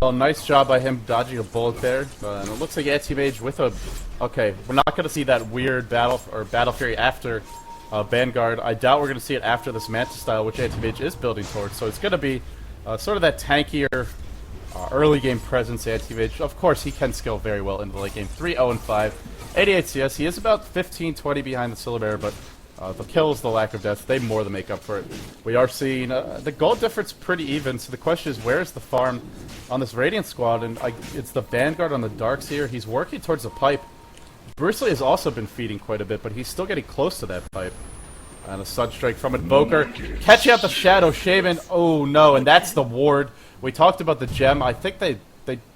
Well, nice job by him dodging a bullet there. And it looks like Anti-Mage with a... Okay, we're not going to see that weird Battle Fury after Vanguard. I doubt we're going to see it after this Manta style, which Anti-Mage is building towards. So it's going to be sort of that tankier early game presence Anti-Mage. Of course, he can scale very well into the late game. 3-0-5. 88 CS. He is about 15-20 behind the Silver Bear, but the kills, the lack of deaths, they more than make up for it. We are seeing the gold difference pretty even, so the question is, where is the farm on this Radiant squad? And it's the Vanguard on the Darkseer. He's working towards the pipe. Brucelee has also been feeding quite a bit, but he's still getting close to that pipe. And a Sunstrike from Invoker. Catching out the Shadow Shaman. Oh no, and that's the ward. We talked about the gem. I think did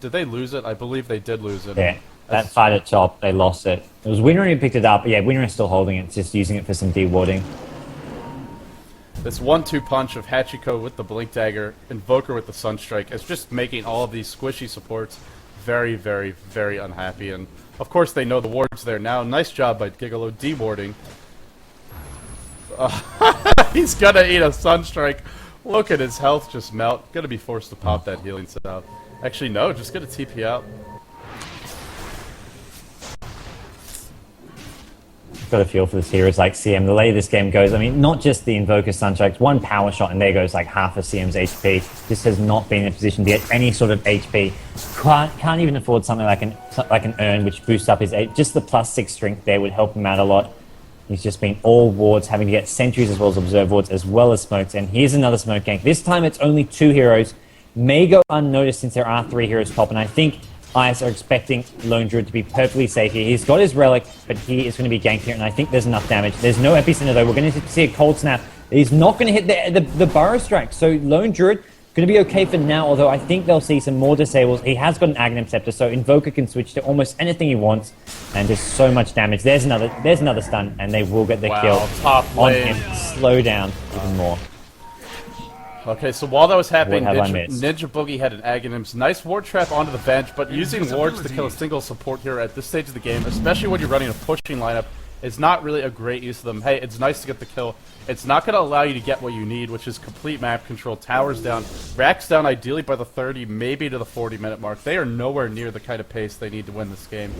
they lose it? I believe they did lose it. Yeah. That fight at top, they lost it. It was Winry who picked it up, but yeah, Winry is still holding it, just using it for some dewarding. This 1-2 punch of Hachiko with the Blink Dagger, Invoker with the Sunstrike, is just making all of these squishy supports very, very, very unhappy. And of course they know the ward's there now. Nice job by Gigolo dewarding. He's gonna eat a Sunstrike. Look at his health just melt. Gonna be forced to pop that healing salve. Actually, no, just gonna TP out. Got a feel for this heroes like CM. The way this game goes, I mean, not just the Invoker Sunstrikes, one power shot and there goes like half of CM's HP. Just has not been in a position to get any sort of HP. Can't even afford something like an Urn, which boosts up his just the +6 strength there would help him out a lot. He's just been all wards, having to get sentries as well as observe wards, as well as smokes. And here's another smoke gank. This time it's only 2 heroes. May go unnoticed since there are 3 heroes top, and I think Ice are expecting Lone Druid to be perfectly safe here. He's got his Relic, but he is going to be ganked here, and I think there's enough damage. There's no Epicenter though. We're going to see a Cold Snap. He's not going to hit the Burrow Strike, so Lone Druid going to be okay for now, although I think they'll see some more disables. He has got an Aghanim Scepter, so Invoker can switch to almost anything he wants, and just so much damage. There's another stun, and they will get the kill top on lane. him. Slow down even more. Okay, so while that was happening, What have I missed? Ninjaboogie had an Aghanims. Nice ward trap onto the bench, but using wards to kill a single support hero at this stage of the game, especially when you're running a pushing lineup, is not really a great use of them. Hey, it's nice to get the kill. It's not going to allow you to get what you need, which is complete map control, towers down, racks down ideally by the 30, maybe to the 40-minute mark. They are nowhere near the kind of pace they need to win this game.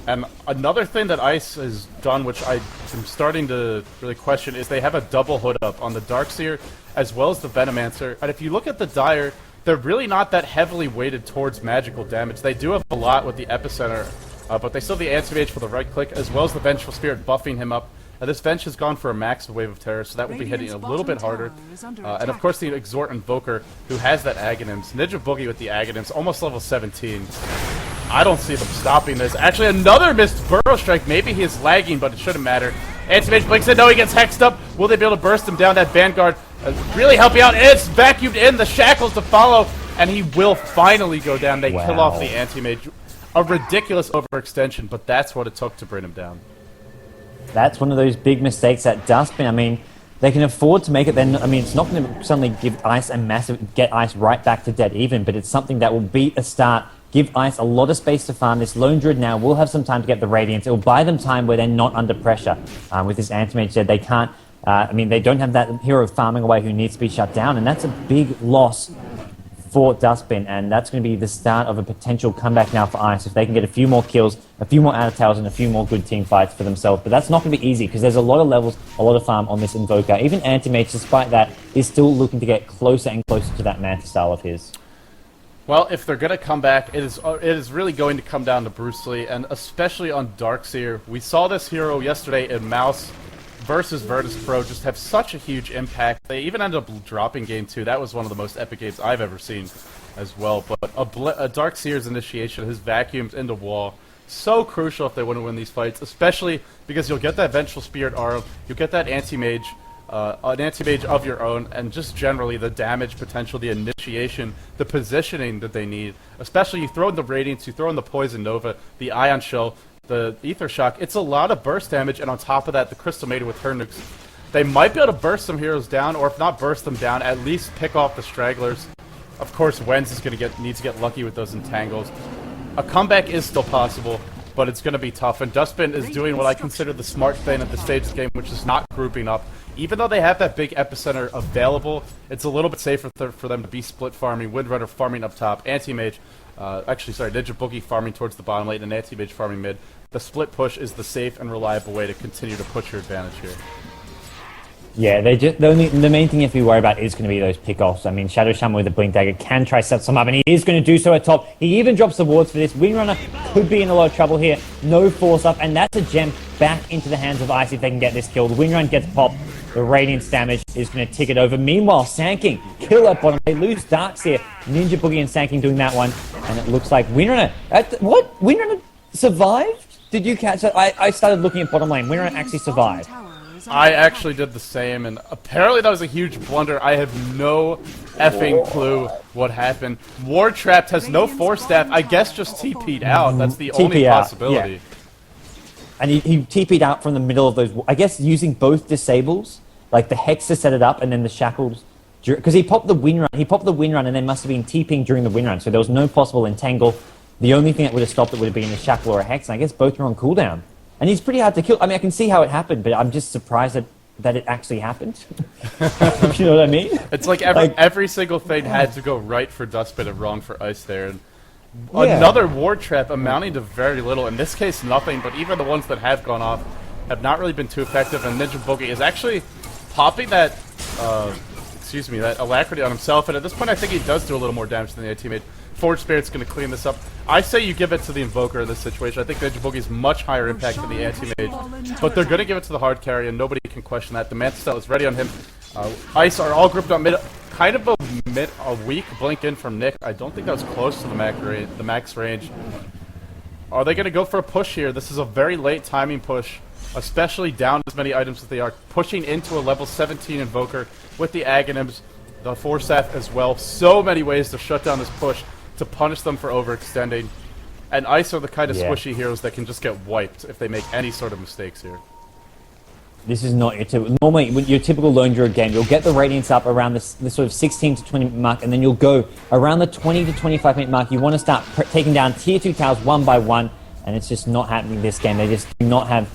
And another thing that Ice has done, which I am starting to really question, is they have a double hood up on the Darkseer as well as the Venomancer. And if you look at the Dire, they're really not that heavily weighted towards magical damage. They do have a lot with the Epicenter, but they still have the Anti-Mage for the right click, as well as the Vengeful Spirit buffing him up. This bench has gone for a max Wave of Terror, so that will be hitting a little bit harder. And of course the Exhort Invoker, who has that Aghanims. Ninjaboogie with the Aghanims, almost level 17. I don't see them stopping this. Actually, another missed Burrow Strike. Maybe he is lagging, but it shouldn't matter. Anti-Mage blinks in. No, he gets hexed up. Will they be able to burst him down? That Vanguard really helping out. It's vacuumed in. The Shackles to follow, and he will finally go down. They kill off the Anti-Mage. A ridiculous overextension, but that's what it took to bring him down. That's one of those big mistakes at Duskbin. I mean, they can afford to make it then. I mean, it's not going to suddenly give Ice a massive, get Ice right back to dead even, but it's something that will be a start. Give Ice a lot of space to farm. This Lone Druid now will have some time to get the Radiance. It will buy them time where they're not under pressure. With this Anti-Mage there, they can't, I mean, they don't have that hero farming away who needs to be shut down, and that's a big loss for Duskbin, and that's going to be the start of a potential comeback now for Ice if they can get a few more kills, a few more out of towers, and a few more good team fights for themselves. But that's not going to be easy because there's a lot of levels, a lot of farm on this Invoker. Even Anti-Mage, despite that, is still looking to get closer and closer to that Manta style of his. Well, if they're going to come back, it is really going to come down to Brucelee, and especially on Darkseer. We saw this hero yesterday in Mouse versus Virtus Pro just have such a huge impact. They even ended up dropping game 2. That was one of the most epic games I've ever seen as well. But a Darkseer's initiation, his vacuums into wall, so crucial if they want to win these fights, especially because you'll get that Vengeful Spirit Aura, you'll get that Anti-Mage, an Anti-Mage of your own, and just generally the damage potential, the initiation, the positioning that they need. Especially you throw in the Radiance, you throw in the Poison Nova, the Ion Shell, the Ether Shock. It's a lot of burst damage, and on top of that, the Crystal Maiden with her nukes. They might be able to burst some heroes down, or if not burst them down, at least pick off the stragglers. Of course, Wenz is going to need to get lucky with those entangles. A comeback is still possible, but it's going to be tough. And Duskbin is doing what I consider the smart thing at this stage of the game, which is not grouping up. even though they have that big epicenter available, it's a little bit safer for them to be split farming, Windrunner farming up top, Anti-Mage, ninjaboogie farming towards the bottom lane, and Anti-Mage farming mid. The split push is the safe and reliable way to continue to push your advantage here. Yeah, the main thing you have to be worried about is going to be those pickoffs. I mean, Shadow Shaman with the Blink Dagger can try set some up, and he is going to do so at top. He even drops the wards for this. Windrunner could be in a lot of trouble here. No force up, and that's a gem back into the hands of Ice if they can get this kill. The Windrun gets popped. The Radiance damage is going to tick it over. Meanwhile, Sanking, kill at bottom. They lose Darks here. Ninjaboogie and Sanking doing that one, and it looks like Windrunner... What? Windrunner survived? Did you catch that? I started looking at bottom lane. Windrunner actually survived. I actually did the same, and apparently that was a huge blunder. I have no effing clue what happened. War Trapped has no force staff. I guess just TP'd out. That's the only possibility. Yeah. And he TP'd out from the middle of those... I guess using both disables, like the Hex to set it up, and then the Shackles... Because he popped the Windrun. He popped the Windrun and then must have been TPing during the Windrun, so there was no possible entangle. The only thing that would have stopped it would have been a Shackle or a Hex, and I guess both were on cooldown. And he's pretty hard to kill. I mean, I can see how it happened, but I'm just surprised that it actually happened. You know what I mean? It's like every single thing had to go right for Duskbin and wrong for Ice there. And another Ward Trap amounting to very little. In this case, nothing, but even the ones that have gone off have not really been too effective. And Ninjaboogie is actually popping that, that Alacrity on himself. And at this point, I think he does do a little more damage than the teammate. Forge Spirit's going to clean this up. I say you give it to the Invoker in this situation. I think Ninjaboogie is much higher impact than the Anti-Mage. But they're going to give it to the hard carry, and nobody can question that. The Manta Style is ready on him. Ice are all grouped up mid. Kind of a weak blink in from Nick. I don't think that was close to the max range. Are they going to go for a push here? This is a very late timing push, especially down as many items as they are. Pushing into a level 17 Invoker with the Aghanims, the Force Staff as well. So many ways to shut down this push, to punish them for overextending. And Ice are the kind of squishy heroes that can just get wiped if they make any sort of mistakes here. This is not your typical... Normally, with your typical Lone Druid game, you'll get the Radiance up around the sort of 16 to 20 minute mark, and then you'll go around the 20 to 25 minute mark. You want to start taking down tier 2 towers one by one, and it's just not happening this game. They just do not have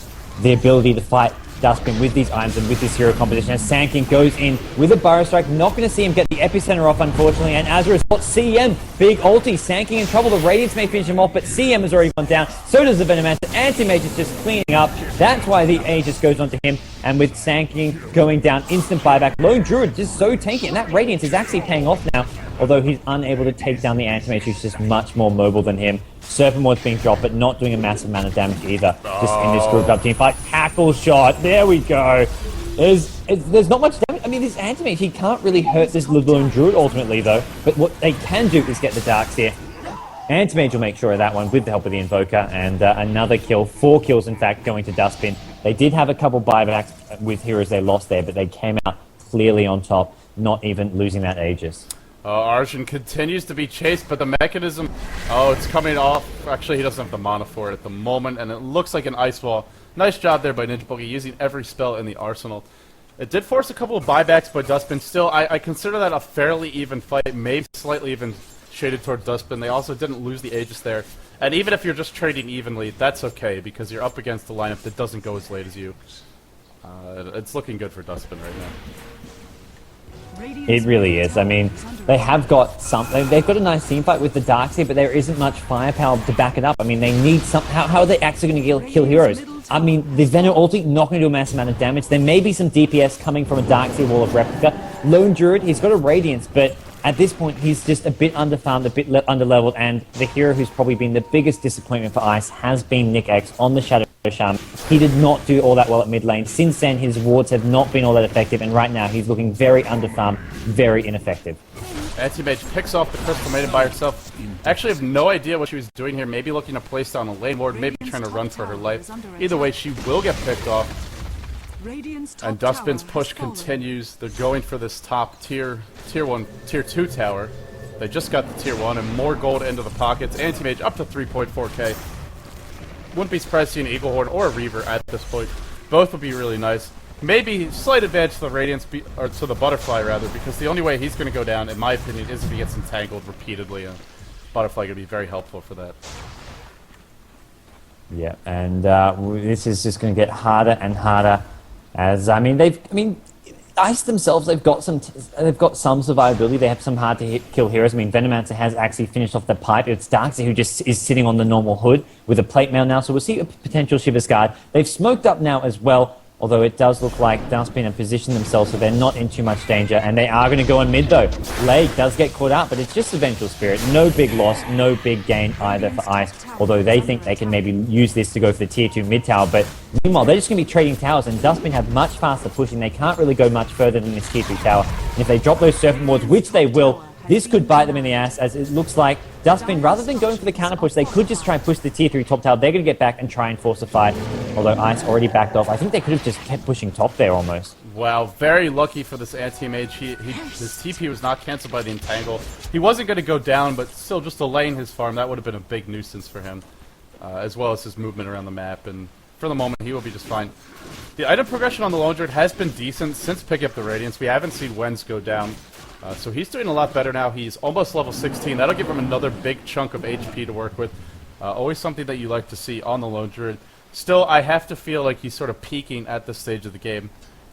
the ability to fight Duskbin with these items and with this hero composition. As Sanking goes in with a Burrow Strike, not going to see him get the epicenter off, unfortunately, and as a result, CM, big ulti, Sanking in trouble. The Radiance may finish him off, but CM has already gone down. So does the Venomancer. Anti-Mage is just cleaning up. That's why the Aegis goes onto him, and with Sanking going down, instant buyback. Lone Druid just so tanky, and that Radiance is actually paying off now, although he's unable to take down the Anti-Mage, who's just much more mobile than him. Serpent Ward's being dropped, but not doing a massive amount of damage either. Just in this grouped up team fight. Tackle shot. There we go. There's not much damage. I mean, this Anti-Mage, he can't really hurt this Lone Druid ultimately, though. But what they can do is get the Darks here. Anti-Mage will make sure of that one with the help of the Invoker. And another kill. 4 kills, in fact, going to Duskbin. They did have a couple buybacks with heroes they lost there, but they came out clearly on top, not even losing that Aegis. Arjun continues to be chased, but the mechanism... Oh, it's coming off. Actually, he doesn't have the mana for it at the moment, and it looks like an Ice Wall. Nice job there by Ninjaboogie, using every spell in the arsenal. It did force a couple of buybacks by Duskbin. Still, I consider that a fairly even fight, maybe slightly even shaded toward Duskbin. They also didn't lose the Aegis there. And even if you're just trading evenly, that's okay, because you're up against a lineup that doesn't go as late as you. It's looking good for Duskbin right now. It really is. I mean, they have got something. They've got a nice team fight with the Darkseid, but there isn't much firepower to back it up. I mean, they need some... How are they actually going to kill heroes? I mean, the Venom ulti not going to do a massive amount of damage. There may be some DPS coming from a Darkseid wall of replica. Lone Druid, he's got a Radiance, but at this point, he's just a bit underfarmed, a bit underleveled, and the hero who's probably been the biggest disappointment for Ice has been Nick X on the Shadow Shaman. He did not do all that well at mid lane. Since then, his wards have not been all that effective, and right now he's looking very underfarmed, very ineffective. Anti-Mage picks off the Crystal Maiden by herself. Actually have no idea what she was doing here. Maybe looking to place down a lane ward, maybe trying to run for her life. Either way, she will get picked off. And Duskbin's push continues. They're going for this top tier 2 tower. They just got the tier 1 and more gold into the pockets. Anti-Mage up to 3.4k. Wouldn't be surprised to see an Eagle Horde or a Reaver at this point. Both would be really nice. Maybe slight advantage to the Radiance, or to the Butterfly rather, because the only way he's going to go down, in my opinion, is if he gets entangled repeatedly. And Butterfly going to be very helpful for that. Yeah, and this is just going to get harder and harder. As I mean, Ice themselves, they've got some survivability. They have some hard to kill heroes. I mean, Venomancer has actually finished off the pipe. It's Darkseid who just is sitting on the normal hood with a plate mail now. So we'll see a potential Shiver's Guard. They've smoked up now as well. Although it does look like Duskbin have positioned themselves so they're not in too much danger. And they are going to go on mid though. Leg does get caught out, but it's just a Vengeful Spirit. No big loss, no big gain either for Ice. Although they think they can maybe use this to go for the tier 2 mid tower. But meanwhile, they're just going to be trading towers. And Duskbin have much faster pushing. They can't really go much further than this tier 3 tower. And if they drop those Serpent Wards, which they will, this could bite them in the ass, as it looks like Duskbin, rather than going for the counter push, they could just try and push the tier 3 top tower. They're going to get back and try and force a fight. Although Ice already backed off. I think they could have just kept pushing top there almost. Wow, very lucky for this anti-mage. His TP was not cancelled by the Entangle. He wasn't going to go down, but still just delaying his farm, that would have been a big nuisance for him. As well as his movement around the map. And for the moment, he will be just fine. The item progression on the Lone Druid has been decent since picking up the Radiance. We haven't seen Wens go down. So he's doing a lot better now. He's almost level 16. That'll give him another big chunk of HP to work with. Always something that you like to see on the Lone Druid. Still, I have to feel like he's sort of peaking at this stage of the game.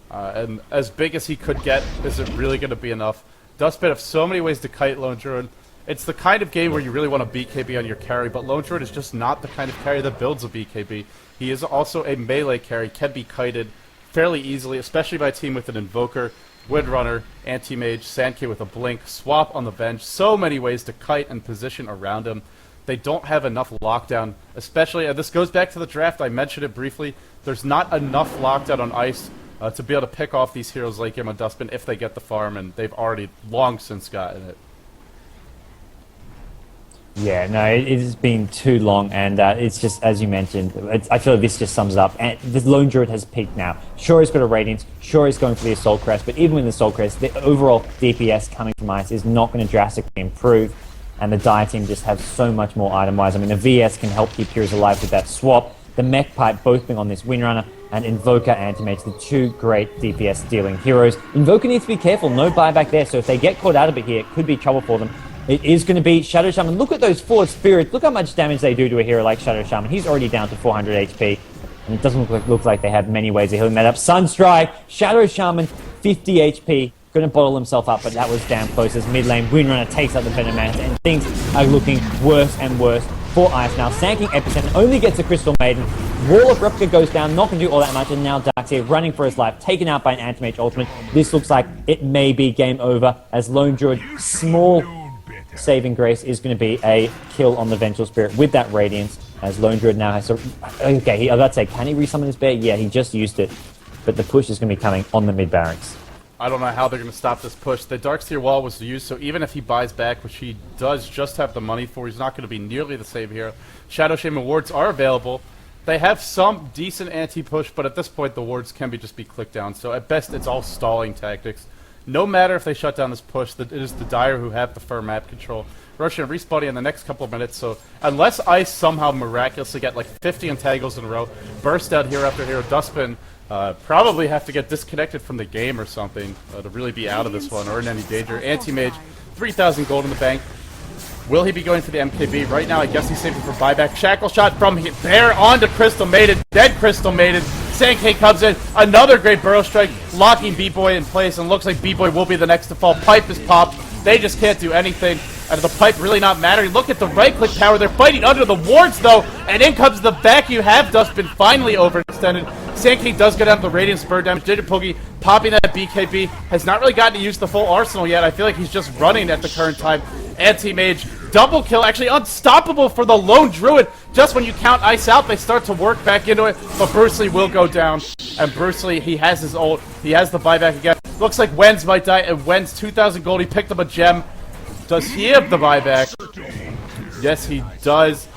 And as big as he could get, is it really going to be enough? Duskbin have so many ways to kite Lone Druid. It's the kind of game where you really want a BKB on your carry, but Lone Druid is just not the kind of carry that builds a BKB. He is also a melee carry, can be kited fairly easily, especially by a team with an Invoker, Windrunner, Anti-Mage, Sandkey with a Blink, Swap on the bench. So many ways to kite and position around him. They don't have enough lockdown, especially, and this goes back to the draft, I mentioned it briefly, there's not enough lockdown on Ice to be able to pick off these heroes like him on Duskbin if they get the farm, and they've already long since gotten it. Yeah, no, it has been too long, and it's just, as you mentioned, I feel like this just sums it up. And the Lone Druid has peaked now. Sure, he's got a Radiance, sure, he's going for the Assault Crest, but even with the Assault Crest, the overall DPS coming from Ice is not going to drastically improve, and the Dire team just have so much more item-wise. I mean, the VS can help keep heroes alive with that swap, the Mech Pipe both being on this Windrunner, and Invoker Anti-Mage, the two great DPS dealing heroes. Invoker needs to be careful, no buyback there, so if they get caught out of it here, it could be trouble for them. It is going to be Shadow Shaman. Look at those 4 spirits. Look how much damage they do to a hero like Shadow Shaman. He's already down to 400 HP. And it doesn't look like they have many ways of healing that up. Sunstrike, Shadow Shaman, 50 HP. Going to bottle himself up, but that was damn close as mid lane Windrunner takes out the Venomancer, and things are looking worse and worse for Ice now. Sanking Epicenter only gets a Crystal Maiden. Wall of Replica goes down, not going to do all that much, and now Darkseid running for his life, taken out by an Anti-Mage Ultimate. This looks like it may be game over as Lone Druid, small saving grace is going to be a kill on the Vengeful Spirit with that Radiance, as Lone Druid now has to... Okay, I was about to say, can he resummon his bear? Yeah, he just used it, but the push is going to be coming on the mid barracks. I don't know how they're going to stop this push. The Darkseer wall was used, so even if he buys back, which he does just have the money for, he's not going to be nearly the same hero. Shadow Shaman wards are available. They have some decent anti-push, but at this point the wards can just be clicked down, so at best it's all stalling tactics. No matter if they shut down this push, it is the Dire who have the firm map control. Russian respawning in the next couple of minutes, so unless Ice somehow miraculously get like 50 entangles in a row, burst out hero after hero, Duskbin probably have to get disconnected from the game or something to really be out of this one or in any danger. Anti-Mage, 3,000 gold in the bank. Will he be going for the MKB? Right now, I guess he's saving for buyback. Shackle shot from there onto Crystal Maiden. Dead Crystal Maiden. Sandcake comes in. Another great Burrow Strike, locking B-Boy in place, and looks like B-Boy will be the next to fall. Pipe is popped. They just can't do anything. And the pipe really not mattering. Look at the right-click tower. They're fighting under the wards, though. And in comes the back. You have Duskbin finally overextended. Sandcake does get out the Radiant Spur damage. Ninjaboogie popping that BKB. Has not really gotten to use the full arsenal yet. I feel like he's just running at the current time. Anti-Mage. Double kill, actually unstoppable for the Lone Druid. Just when you count Ice out, they start to work back into it, but Brucelee will go down. And Brucelee, he has his ult, he has the buyback again. Looks like Wens might die, and Wens, 2,000 gold, he picked up a gem. Does he have the buyback? Yes, he does.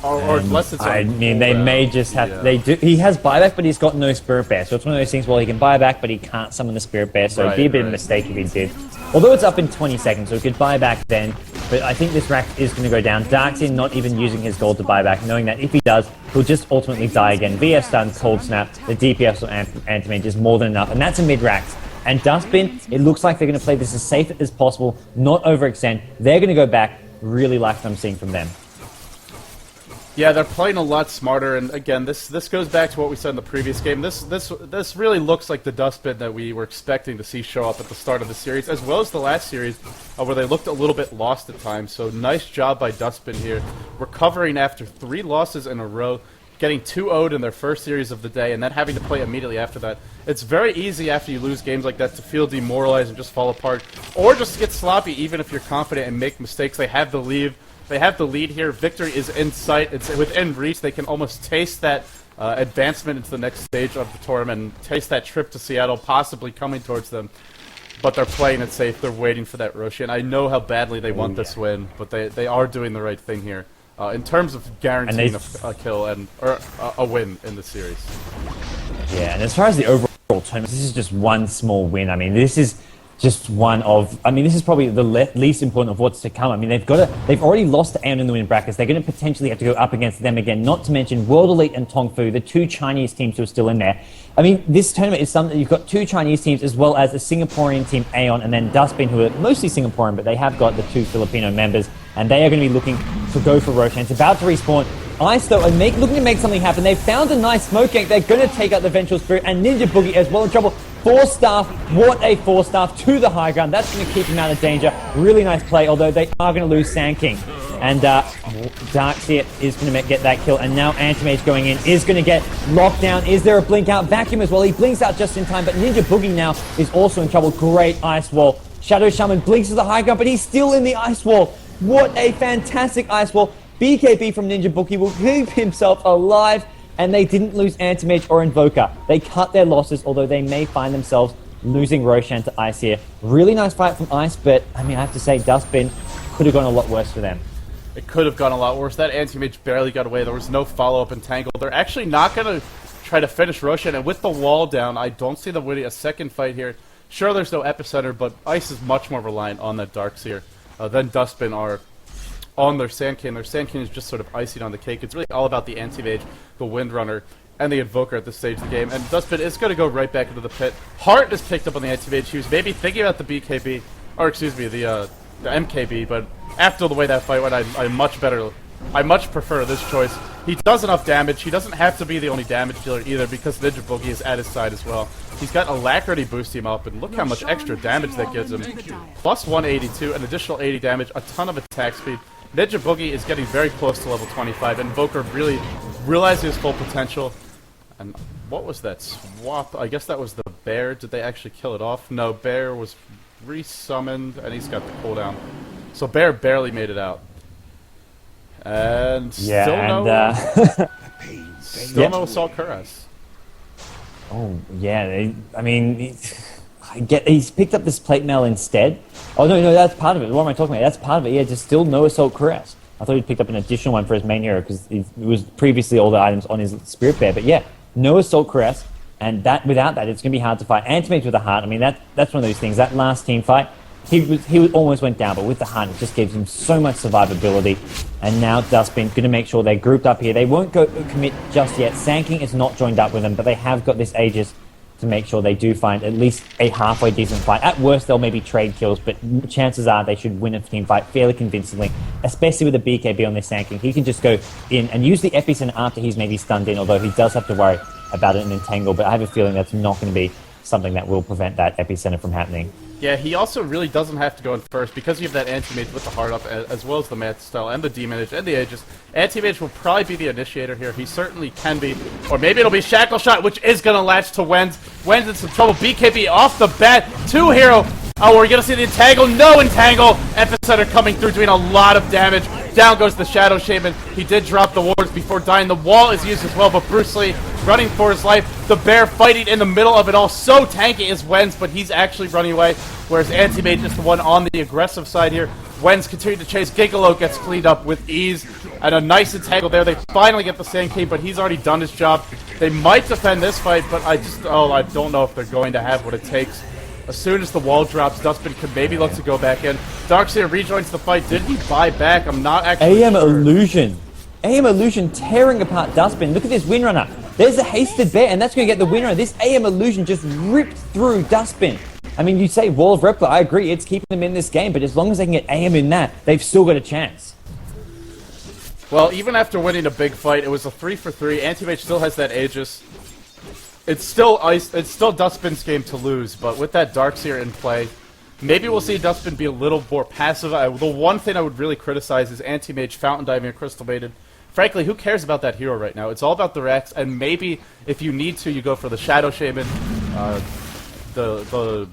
Or unless it's I mean, they may just have... Yeah. They do. He has buyback, but he's got no Spirit Bear. So it's one of those things, well, he can buy back, but he can't summon the Spirit Bear. So it'd be a bit of a mistake if he did. Although it's up in 20 seconds, so he could buy back then. But I think this rack is going to go down. Darkseid not even using his gold to buy back, knowing that if he does, he'll just ultimately die again. VF stuns, Cold Snap, the DPS on Anti-Mage is more than enough. And that's a mid-racks. And Duskbin, it looks like they're going to play this as safe as possible, not overextend. They're going to go back. Really like what I'm seeing from them. Yeah, they're playing a lot smarter, and again, this goes back to what we said in the previous game. This really looks like the Duskbin that we were expecting to see show up at the start of the series, as well as the last series, where they looked a little bit lost at times. So nice job by Duskbin here, recovering after 3 losses in a row, getting 2-0'd in their first series of the day, and then having to play immediately after that. It's very easy after you lose games like that to feel demoralized and just fall apart, or just get sloppy even if you're confident and make mistakes. They have the lead. They have the lead here. Victory is in sight. It's within reach. They can almost taste that advancement into the next stage of the tournament and taste that trip to Seattle possibly coming towards them. But they're playing it safe. They're waiting for that Roshi. And I know how badly they want this win, but they are doing the right thing here in terms of guaranteeing a kill or a win in the series. Yeah, and as far as the overall tournament, this is just one small win. I mean, this is just one of, I mean, this is probably the least important of what's to come. I mean, they've already lost to Aeon in the win brackets. They're going to potentially have to go up against them again, not to mention World Elite and Tongfu, the 2 Chinese teams who are still in there. I mean, this tournament is something, you've got 2 Chinese teams as well as a Singaporean team, Aeon, and then Duskbin, who are mostly Singaporean, but they have got the 2 Filipino members, and they are going to be looking to go for Roshan. It's about to respawn. Ice, though, are looking to make something happen. They've found a nice smoke gank. They're going to take out the Vengeful Spirit, and Ninjaboogie as well in trouble. 4-staff, what a 4-staff to the high ground. That's going to keep him out of danger. Really nice play, although they are going to lose Sand King. And Darkseer is going to get that kill, and now Antimage going in is going to get locked down. Is there a blink out? Vacuum as well. He blinks out just in time, but Ninjaboogie now is also in trouble. Great ice wall. Shadow Shaman blinks to the high ground, but he's still in the ice wall. What a fantastic ice wall. BKB from Ninjaboogie will keep himself alive, and they didn't lose Antimage or Invoker. They cut their losses, although they may find themselves losing Roshan to Ice here. Really nice fight from Ice, but I mean, I have to say, Duskbin could have gone a lot worse for them. It could have gone a lot worse. That Anti-Mage barely got away. There was no follow-up in Tangle. They're actually not going to try to finish Roshan, and with the wall down, I don't see them winning a second fight here. Sure, there's no epicenter, but Ice is much more reliant on that Darkseer than Duskbin are on their Sand King. Their Sand King is just sort of icing on the cake. It's really all about the Anti-Mage, the Windrunner, and the Invoker at this stage of the game. And Duskbin is going to go right back into the pit. Hart is picked up on the Anti-Mage. He was maybe thinking about the BKB, or excuse me, the MKB, but after the way that fight went, I much prefer this choice. He does enough damage. He doesn't have to be the only damage dealer either, because Ninjaboogie is at his side as well. He's got Alacrity boost him up, and look how much extra damage that gives him. Plus 182, an additional 80 damage, a ton of attack speed. Ninjaboogie is getting very close to level 25, and Invoker really realizing his full potential. And what was that swap? I guess that was the bear. Did they actually kill it off? No, bear was resummoned, and he's got the cooldown. So bear barely made it out. And yeah, still no Assault Cuirass. Oh, yeah, I mean, he's picked up this plate mail instead. Oh, no, that's part of it. What am I talking about? That's part of it. Yeah, just still no Assault Cuirass. I thought he'd picked up an additional one for his main hero, because it was previously all the items on his Spirit Bear. But yeah, no Assault Cuirass, and without that, it's going to be hard to fight. Antimage with a heart, I mean, that's one of those things. That last team fight, he almost went down, but with the heart, it just gives him so much survivability. And now Duskbin going to make sure they're grouped up here. They won't go commit just yet. Sand King is not joined up with them, but they have got this Aegis to make sure they do find at least a halfway decent fight. At worst, they'll maybe trade kills, but chances are they should win a team fight fairly convincingly, especially with the BKB on this Sand King. He can just go in and use the epicenter after he's maybe stunned in, although he does have to worry about it in Entangle, but I have a feeling that's not going to be something that will prevent that epicenter from happening. Yeah, he also really doesn't have to go in first, because you have that Anti-Mage with the heart up, as well as the Math Style, and the Demonage, and the Aegis. Anti-Mage will probably be the initiator here. He certainly can be. Or maybe it'll be Shackle Shot, which is going to latch to Wenz. Wenz in some trouble. BKB off the bat. 2 hero. Oh, we're going to see the Entangle. No Entangle. Epicenter coming through, doing a lot of damage. Down goes the Shadow Shaman. He did drop the wards before dying. The wall is used as well, but Brucelee running for his life. The bear fighting in the middle of it all. So tanky is Wenz, but he's actually running away, whereas Anti-Mage is the one on the aggressive side here. Wenz continuing to chase. Gigolo gets cleaned up with ease, and a nice entangle there. They finally get the Sand King, but he's already done his job. They might defend this fight, but I don't know if they're going to have what it takes. As soon as the wall drops, Duskbin could maybe look to go back in. Darkseer rejoins the fight. Did he buy back? I'm not actually AM sure. Illusion. AM Illusion tearing apart Duskbin. Look at this Windrunner. There's a hasted bear, and that's going to get the Windrunner. This AM Illusion just ripped through Duskbin. I mean, you say Wall of Repla. I agree, it's keeping them in this game, but as long as they can get AM in that, they've still got a chance. Well, even after winning a big fight, it was a 3-for-3. Anti-Mage still has that Aegis. It's still Duskbin's game to lose, but with that Darkseer in play, maybe we'll see Duskbin be a little more passive. The one thing I would really criticize is Anti-Mage Fountain Diving and Crystal Maiden. Frankly, who cares about that hero right now? It's all about the Rex, and maybe if you need to, you go for the Shadow Shaman, the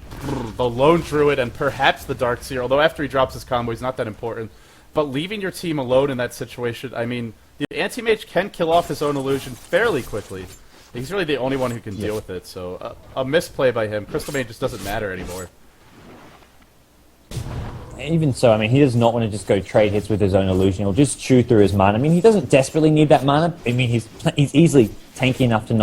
Lone Druid, and perhaps the Darkseer, although after he drops his combo, he's not that important. But leaving your team alone in that situation, I mean, the Anti-Mage can kill off his own illusion fairly quickly. He's really the only one who can deal with it, so a misplay by him. Crystal Mage just doesn't matter anymore. Even so, I mean, he does not want to just go trade hits with his own illusion. He'll just chew through his mana. I mean, he doesn't desperately need that mana. I mean, he's easily tanky enough to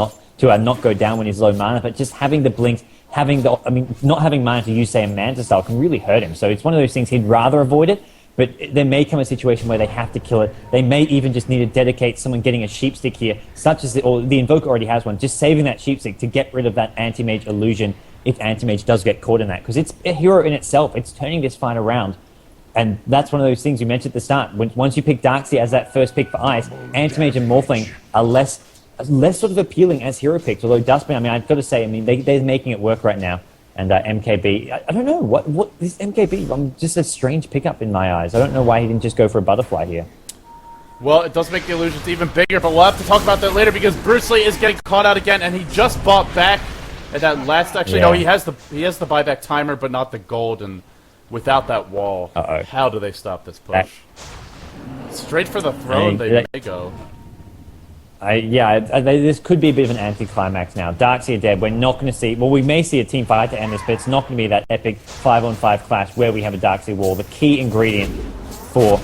not go down when he's low mana, but just having the blinks, not having mana to use, say, a Manta style can really hurt him. So it's one of those things he'd rather avoid it. But there may come a situation where they have to kill it. They may even just need to dedicate someone getting a sheepstick here, such as the Invoker already has one, just saving that sheepstick to get rid of that Anti-Mage illusion if Anti-Mage does get caught in that. Because it's a hero in itself. It's turning this fight around. And that's one of those things you mentioned at the start. Once you pick Darkseer as that first pick for Ice, Anti-Mage and Morphling are less sort of appealing as hero picks. Although Duskbin, I mean, I've got to say, I mean, they're making it work right now. And MKB, I don't know, what this MKB, just a strange pickup in my eyes. I don't know why he didn't just go for a butterfly here. Well, it does make the illusions even bigger, but we'll have to talk about that later because Brucelee is getting caught out again, and he just bought back at that last. Actually, no, he has the buyback timer, but not the gold. And without that wall, how do they stop this push? Straight for the throne, they may go. This could be a bit of an anticlimax now. Darkseer dead. We're not going to see. Well, we may see a team fight to end this, but it's not going to be that epic 5-on-5 clash where we have a Darkseer wall. The key ingredient for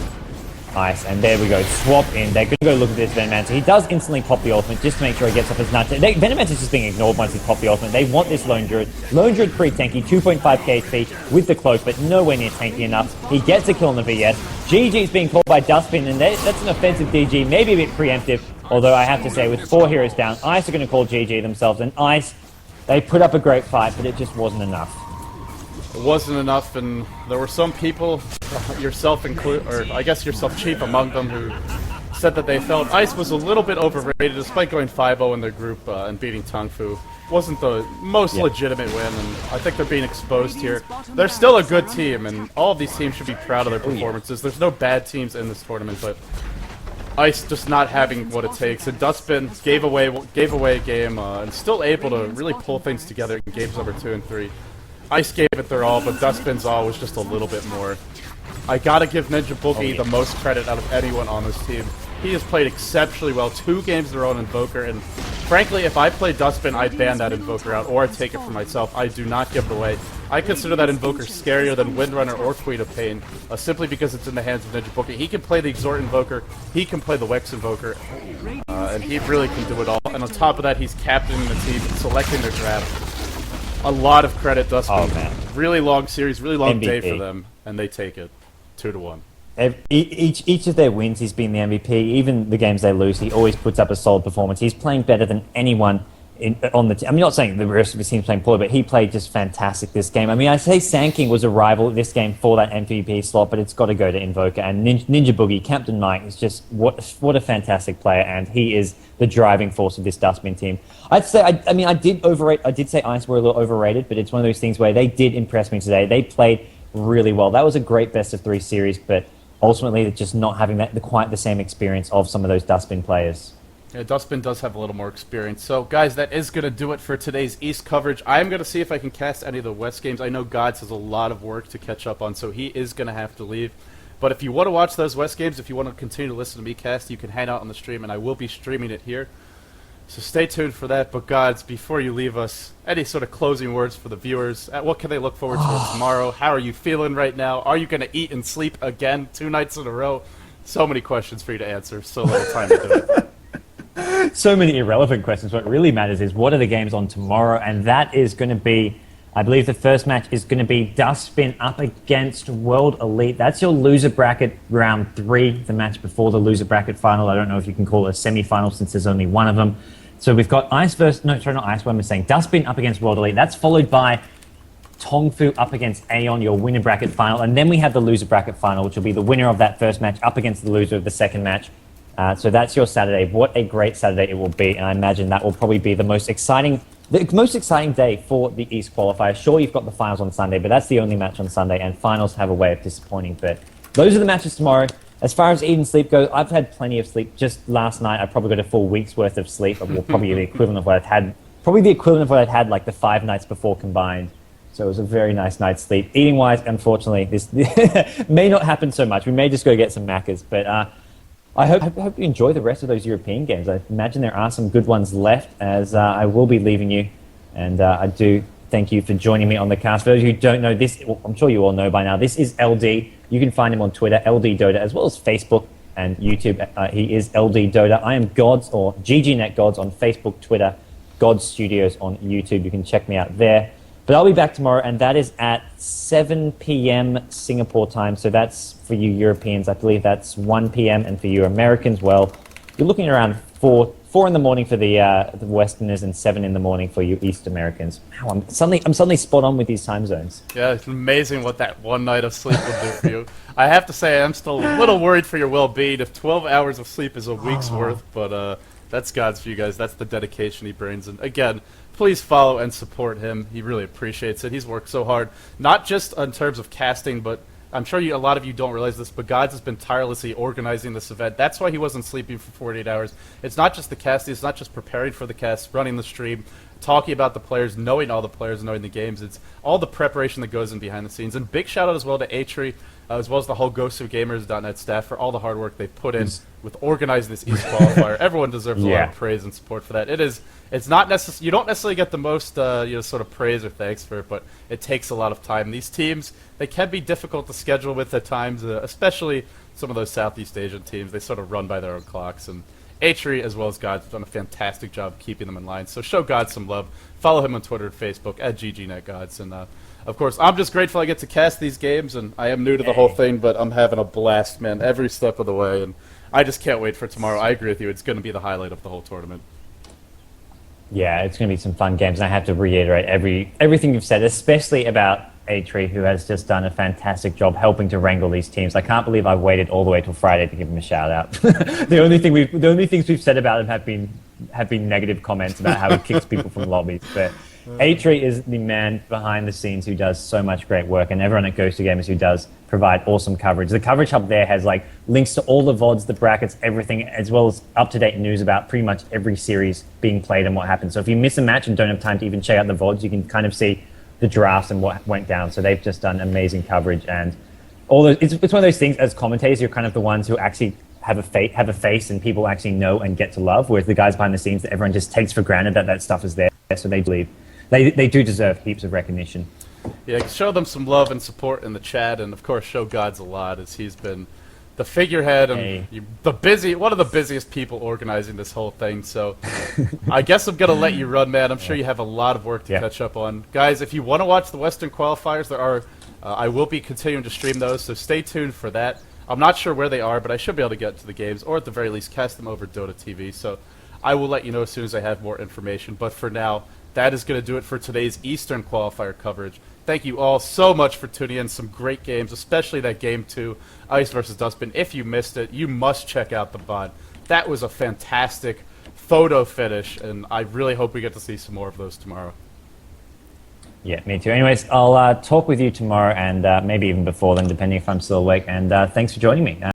Ice, and there we go. Swap in. They're going to go look at this Venomancer. He does instantly pop the ultimate just to make sure he gets off his nuts. Venomancer's just being ignored once he's popped the ultimate. They want this Lone Druid. Lone Druid pretty tanky, 2.5 KHP with the cloak, but nowhere near tanky enough. He gets a kill on the VS. GG's being called by Duskbin, and that's an offensive DG, maybe a bit preemptive. Although I have to say, with 4 heroes down, Ice are going to call GG themselves, and Ice, they put up a great fight, but it just wasn't enough. It wasn't enough, and there were some people, yourself included, or I guess yourself chief among them, who said that they felt Ice was a little bit overrated, despite going 5-0 in their group and beating Tongfu. Wasn't the most legitimate win, and I think they're being exposed here. They're still a good team, and all of these teams should be proud of their performances. There's no bad teams in this tournament, but Ice just not having what it takes, and Duskbin gave away a game and still able to really pull things together in games number 2 and 3. Ice gave it their all, but Duskbin's all was just a little bit more. I gotta give ninjaboogie the most credit out of anyone on this team. He has played exceptionally well, 2 games in a row on Invoker, and frankly, if I play Duskbin, I'd ban that Invoker out, or I'd take it for myself. I do not give it away. I consider that Invoker scarier than Windrunner or Queen of Pain, simply because it's in the hands of ninjaboogie. He can play the Exhort Invoker, he can play the Wex Invoker, and he really can do it all. And on top of that, he's captaining the team, selecting their draft. A lot of credit, Duskbin. Oh, man. Really long series, really long MVP. day for them, and they take it 2-1. Each of their wins, he's been the MVP. Even the games they lose, he always puts up a solid performance. He's playing better than anyone on the team. I'm not saying the rest of his team's playing poorly, but he played just fantastic this game. I mean, I say Sand was a rival this game for that MVP slot, but it's got to go to Invoker. And ninjaboogie, Captain Mike, is just what a fantastic player, and he is the driving force of this Duskbin team. I'd say, I did say Ice were a little overrated, but it's one of those things where they did impress me today. They played really well. That was a great best-of-3 series, but ultimately just not having quite the same experience of some of those Duskbin players. Yeah, Duskbin does have a little more experience. So, guys, that is going to do it for today's East coverage. I'm going to see if I can cast any of the West games. I know godz has a lot of work to catch up on, so he is going to have to leave. But if you want to watch those West games, if you want to continue to listen to me cast, you can hang out on the stream, and I will be streaming it here. So stay tuned for that. But, godz, before you leave us, any sort of closing words for the viewers? What can they look forward to tomorrow? How are you feeling right now? Are you going to eat and sleep again 2 nights in a row? So many questions for you to answer. So little time to do it. So many irrelevant questions. What really matters is what are the games on tomorrow, and that is going to be, I believe the first match is going to be Duskbin up against World Elite. That's your loser bracket round 3, the match before the loser bracket final. I don't know if you can call it a semi-final since there's only one of them. So we've got Ice versus, no, sorry, not Ice, what am I saying? Duskbin up against World Elite. That's followed by Tongfu up against Aeon, your winner bracket final. And then we have the loser bracket final, which will be the winner of that first match up against the loser of the second match. So that's your Saturday. What a great Saturday it will be, and I imagine that will probably be the most exciting day for the East qualifier. Sure, you've got the finals on Sunday, but that's the only match on Sunday, and finals have a way of disappointing. But those are the matches tomorrow. As far as eating sleep goes, I've had plenty of sleep. Just last night, I probably got a full week's worth of sleep. Well, probably the equivalent of what I've had. Probably the equivalent of what I'd had like the 5 nights before combined. So it was a very nice night's sleep. Eating-wise, unfortunately, this may not happen so much. We may just go get some Maccas, but I hope you enjoy the rest of those European games. I imagine there are some good ones left, as I will be leaving you. And I do thank you for joining me on the cast. For those who don't know this, well, I'm sure you all know by now, this is LD. You can find him on Twitter, LDdota, as well as Facebook and YouTube. He is LDdota. I am Godz, or GGNetGodz on Facebook, Twitter, godzstudios on YouTube. You can check me out there. But I'll be back tomorrow, and that is at 7 p.m. Singapore time. So that's for you Europeans. I believe that's 1 p.m. And for you Americans, well, you're looking around 4 in the morning for the Westerners and 7 in the morning for you East Americans. Wow, I'm suddenly spot on with these time zones. Yeah, it's amazing what that one night of sleep will do for you. I have to say, I'm still a little worried for your well-being if 12 hours of sleep is a week's worth, but that's God's for you guys. That's the dedication he brings. And again, please follow and support him. He really appreciates it. He's worked so hard, not just in terms of casting, but I'm sure a lot of you don't realize this, but godz has been tirelessly organizing this event. That's why he wasn't sleeping for 48 hours. It's not just the casting. It's not just preparing for the cast, running the stream, talking about the players, knowing all the players, knowing the games. It's all the preparation that goes in behind the scenes. And big shout out as well to Atri, as well as the whole GoSuGamers.net staff for all the hard work they put in with organizing this East qualifier. Everyone deserves a lot of praise and support for that. It's not necessarily, you don't necessarily get the most sort of praise or thanks for it, but it takes a lot of time. These teams, they can be difficult to schedule with at times, especially some of those Southeast Asian teams. They sort of run by their own clocks, and Atri as well as godz have done a fantastic job keeping them in line. So show godz some love. Follow him on Twitter and Facebook at GGNetGodz. And of course, I'm just grateful I get to cast these games, and I am new to the whole thing, but I'm having a blast, man, every step of the way, and I just can't wait for tomorrow. I agree with you. It's going to be the highlight of the whole tournament. Yeah, it's going to be some fun games, and I have to reiterate everything you've said, especially about Atri, who has just done a fantastic job helping to wrangle these teams. I can't believe I waited all the way till Friday to give him a shout out. The only things we've said about him have been negative comments about how he kicks people from lobbies. But Atri is the man behind the scenes who does so much great work, and everyone at GoSuGamers who does provide awesome coverage. The coverage hub there has like links to all the VODs, the brackets, everything, as well as up-to-date news about pretty much every series being played and what happens. So if you miss a match and don't have time to even check out the VODs, you can kind of see the drafts and what went down. So they've just done amazing coverage, and all those, it's one of those things as commentators, you're kind of the ones who actually have a face and people actually know and get to love, whereas the guys behind the scenes, that everyone just takes for granted that stuff is there. So they believe they do deserve heaps of recognition. Yeah, show them some love and support in the chat, and of course show godz a lot, as he's been the figurehead and one of the busiest people organizing this whole thing. So I guess I'm gonna let you run, man. I'm sure you have a lot of work to catch up on, guys. If you want to watch the Western qualifiers, there are I will be continuing to stream those, so stay tuned for that. I'm not sure where they are, but I should be able to get to the games, or at the very least cast them over Dota TV. So I will let you know as soon as I have more information. But for now, that is going to do it for today's Eastern qualifier coverage. Thank you all so much for tuning in. Some great games, especially that Game 2, Ice versus Duskbin. If you missed it, you must check out the VOD. That was a fantastic photo finish, and I really hope we get to see some more of those tomorrow. Yeah, me too. Anyways, I'll talk with you tomorrow, and maybe even before then, depending if I'm still awake. And thanks for joining me.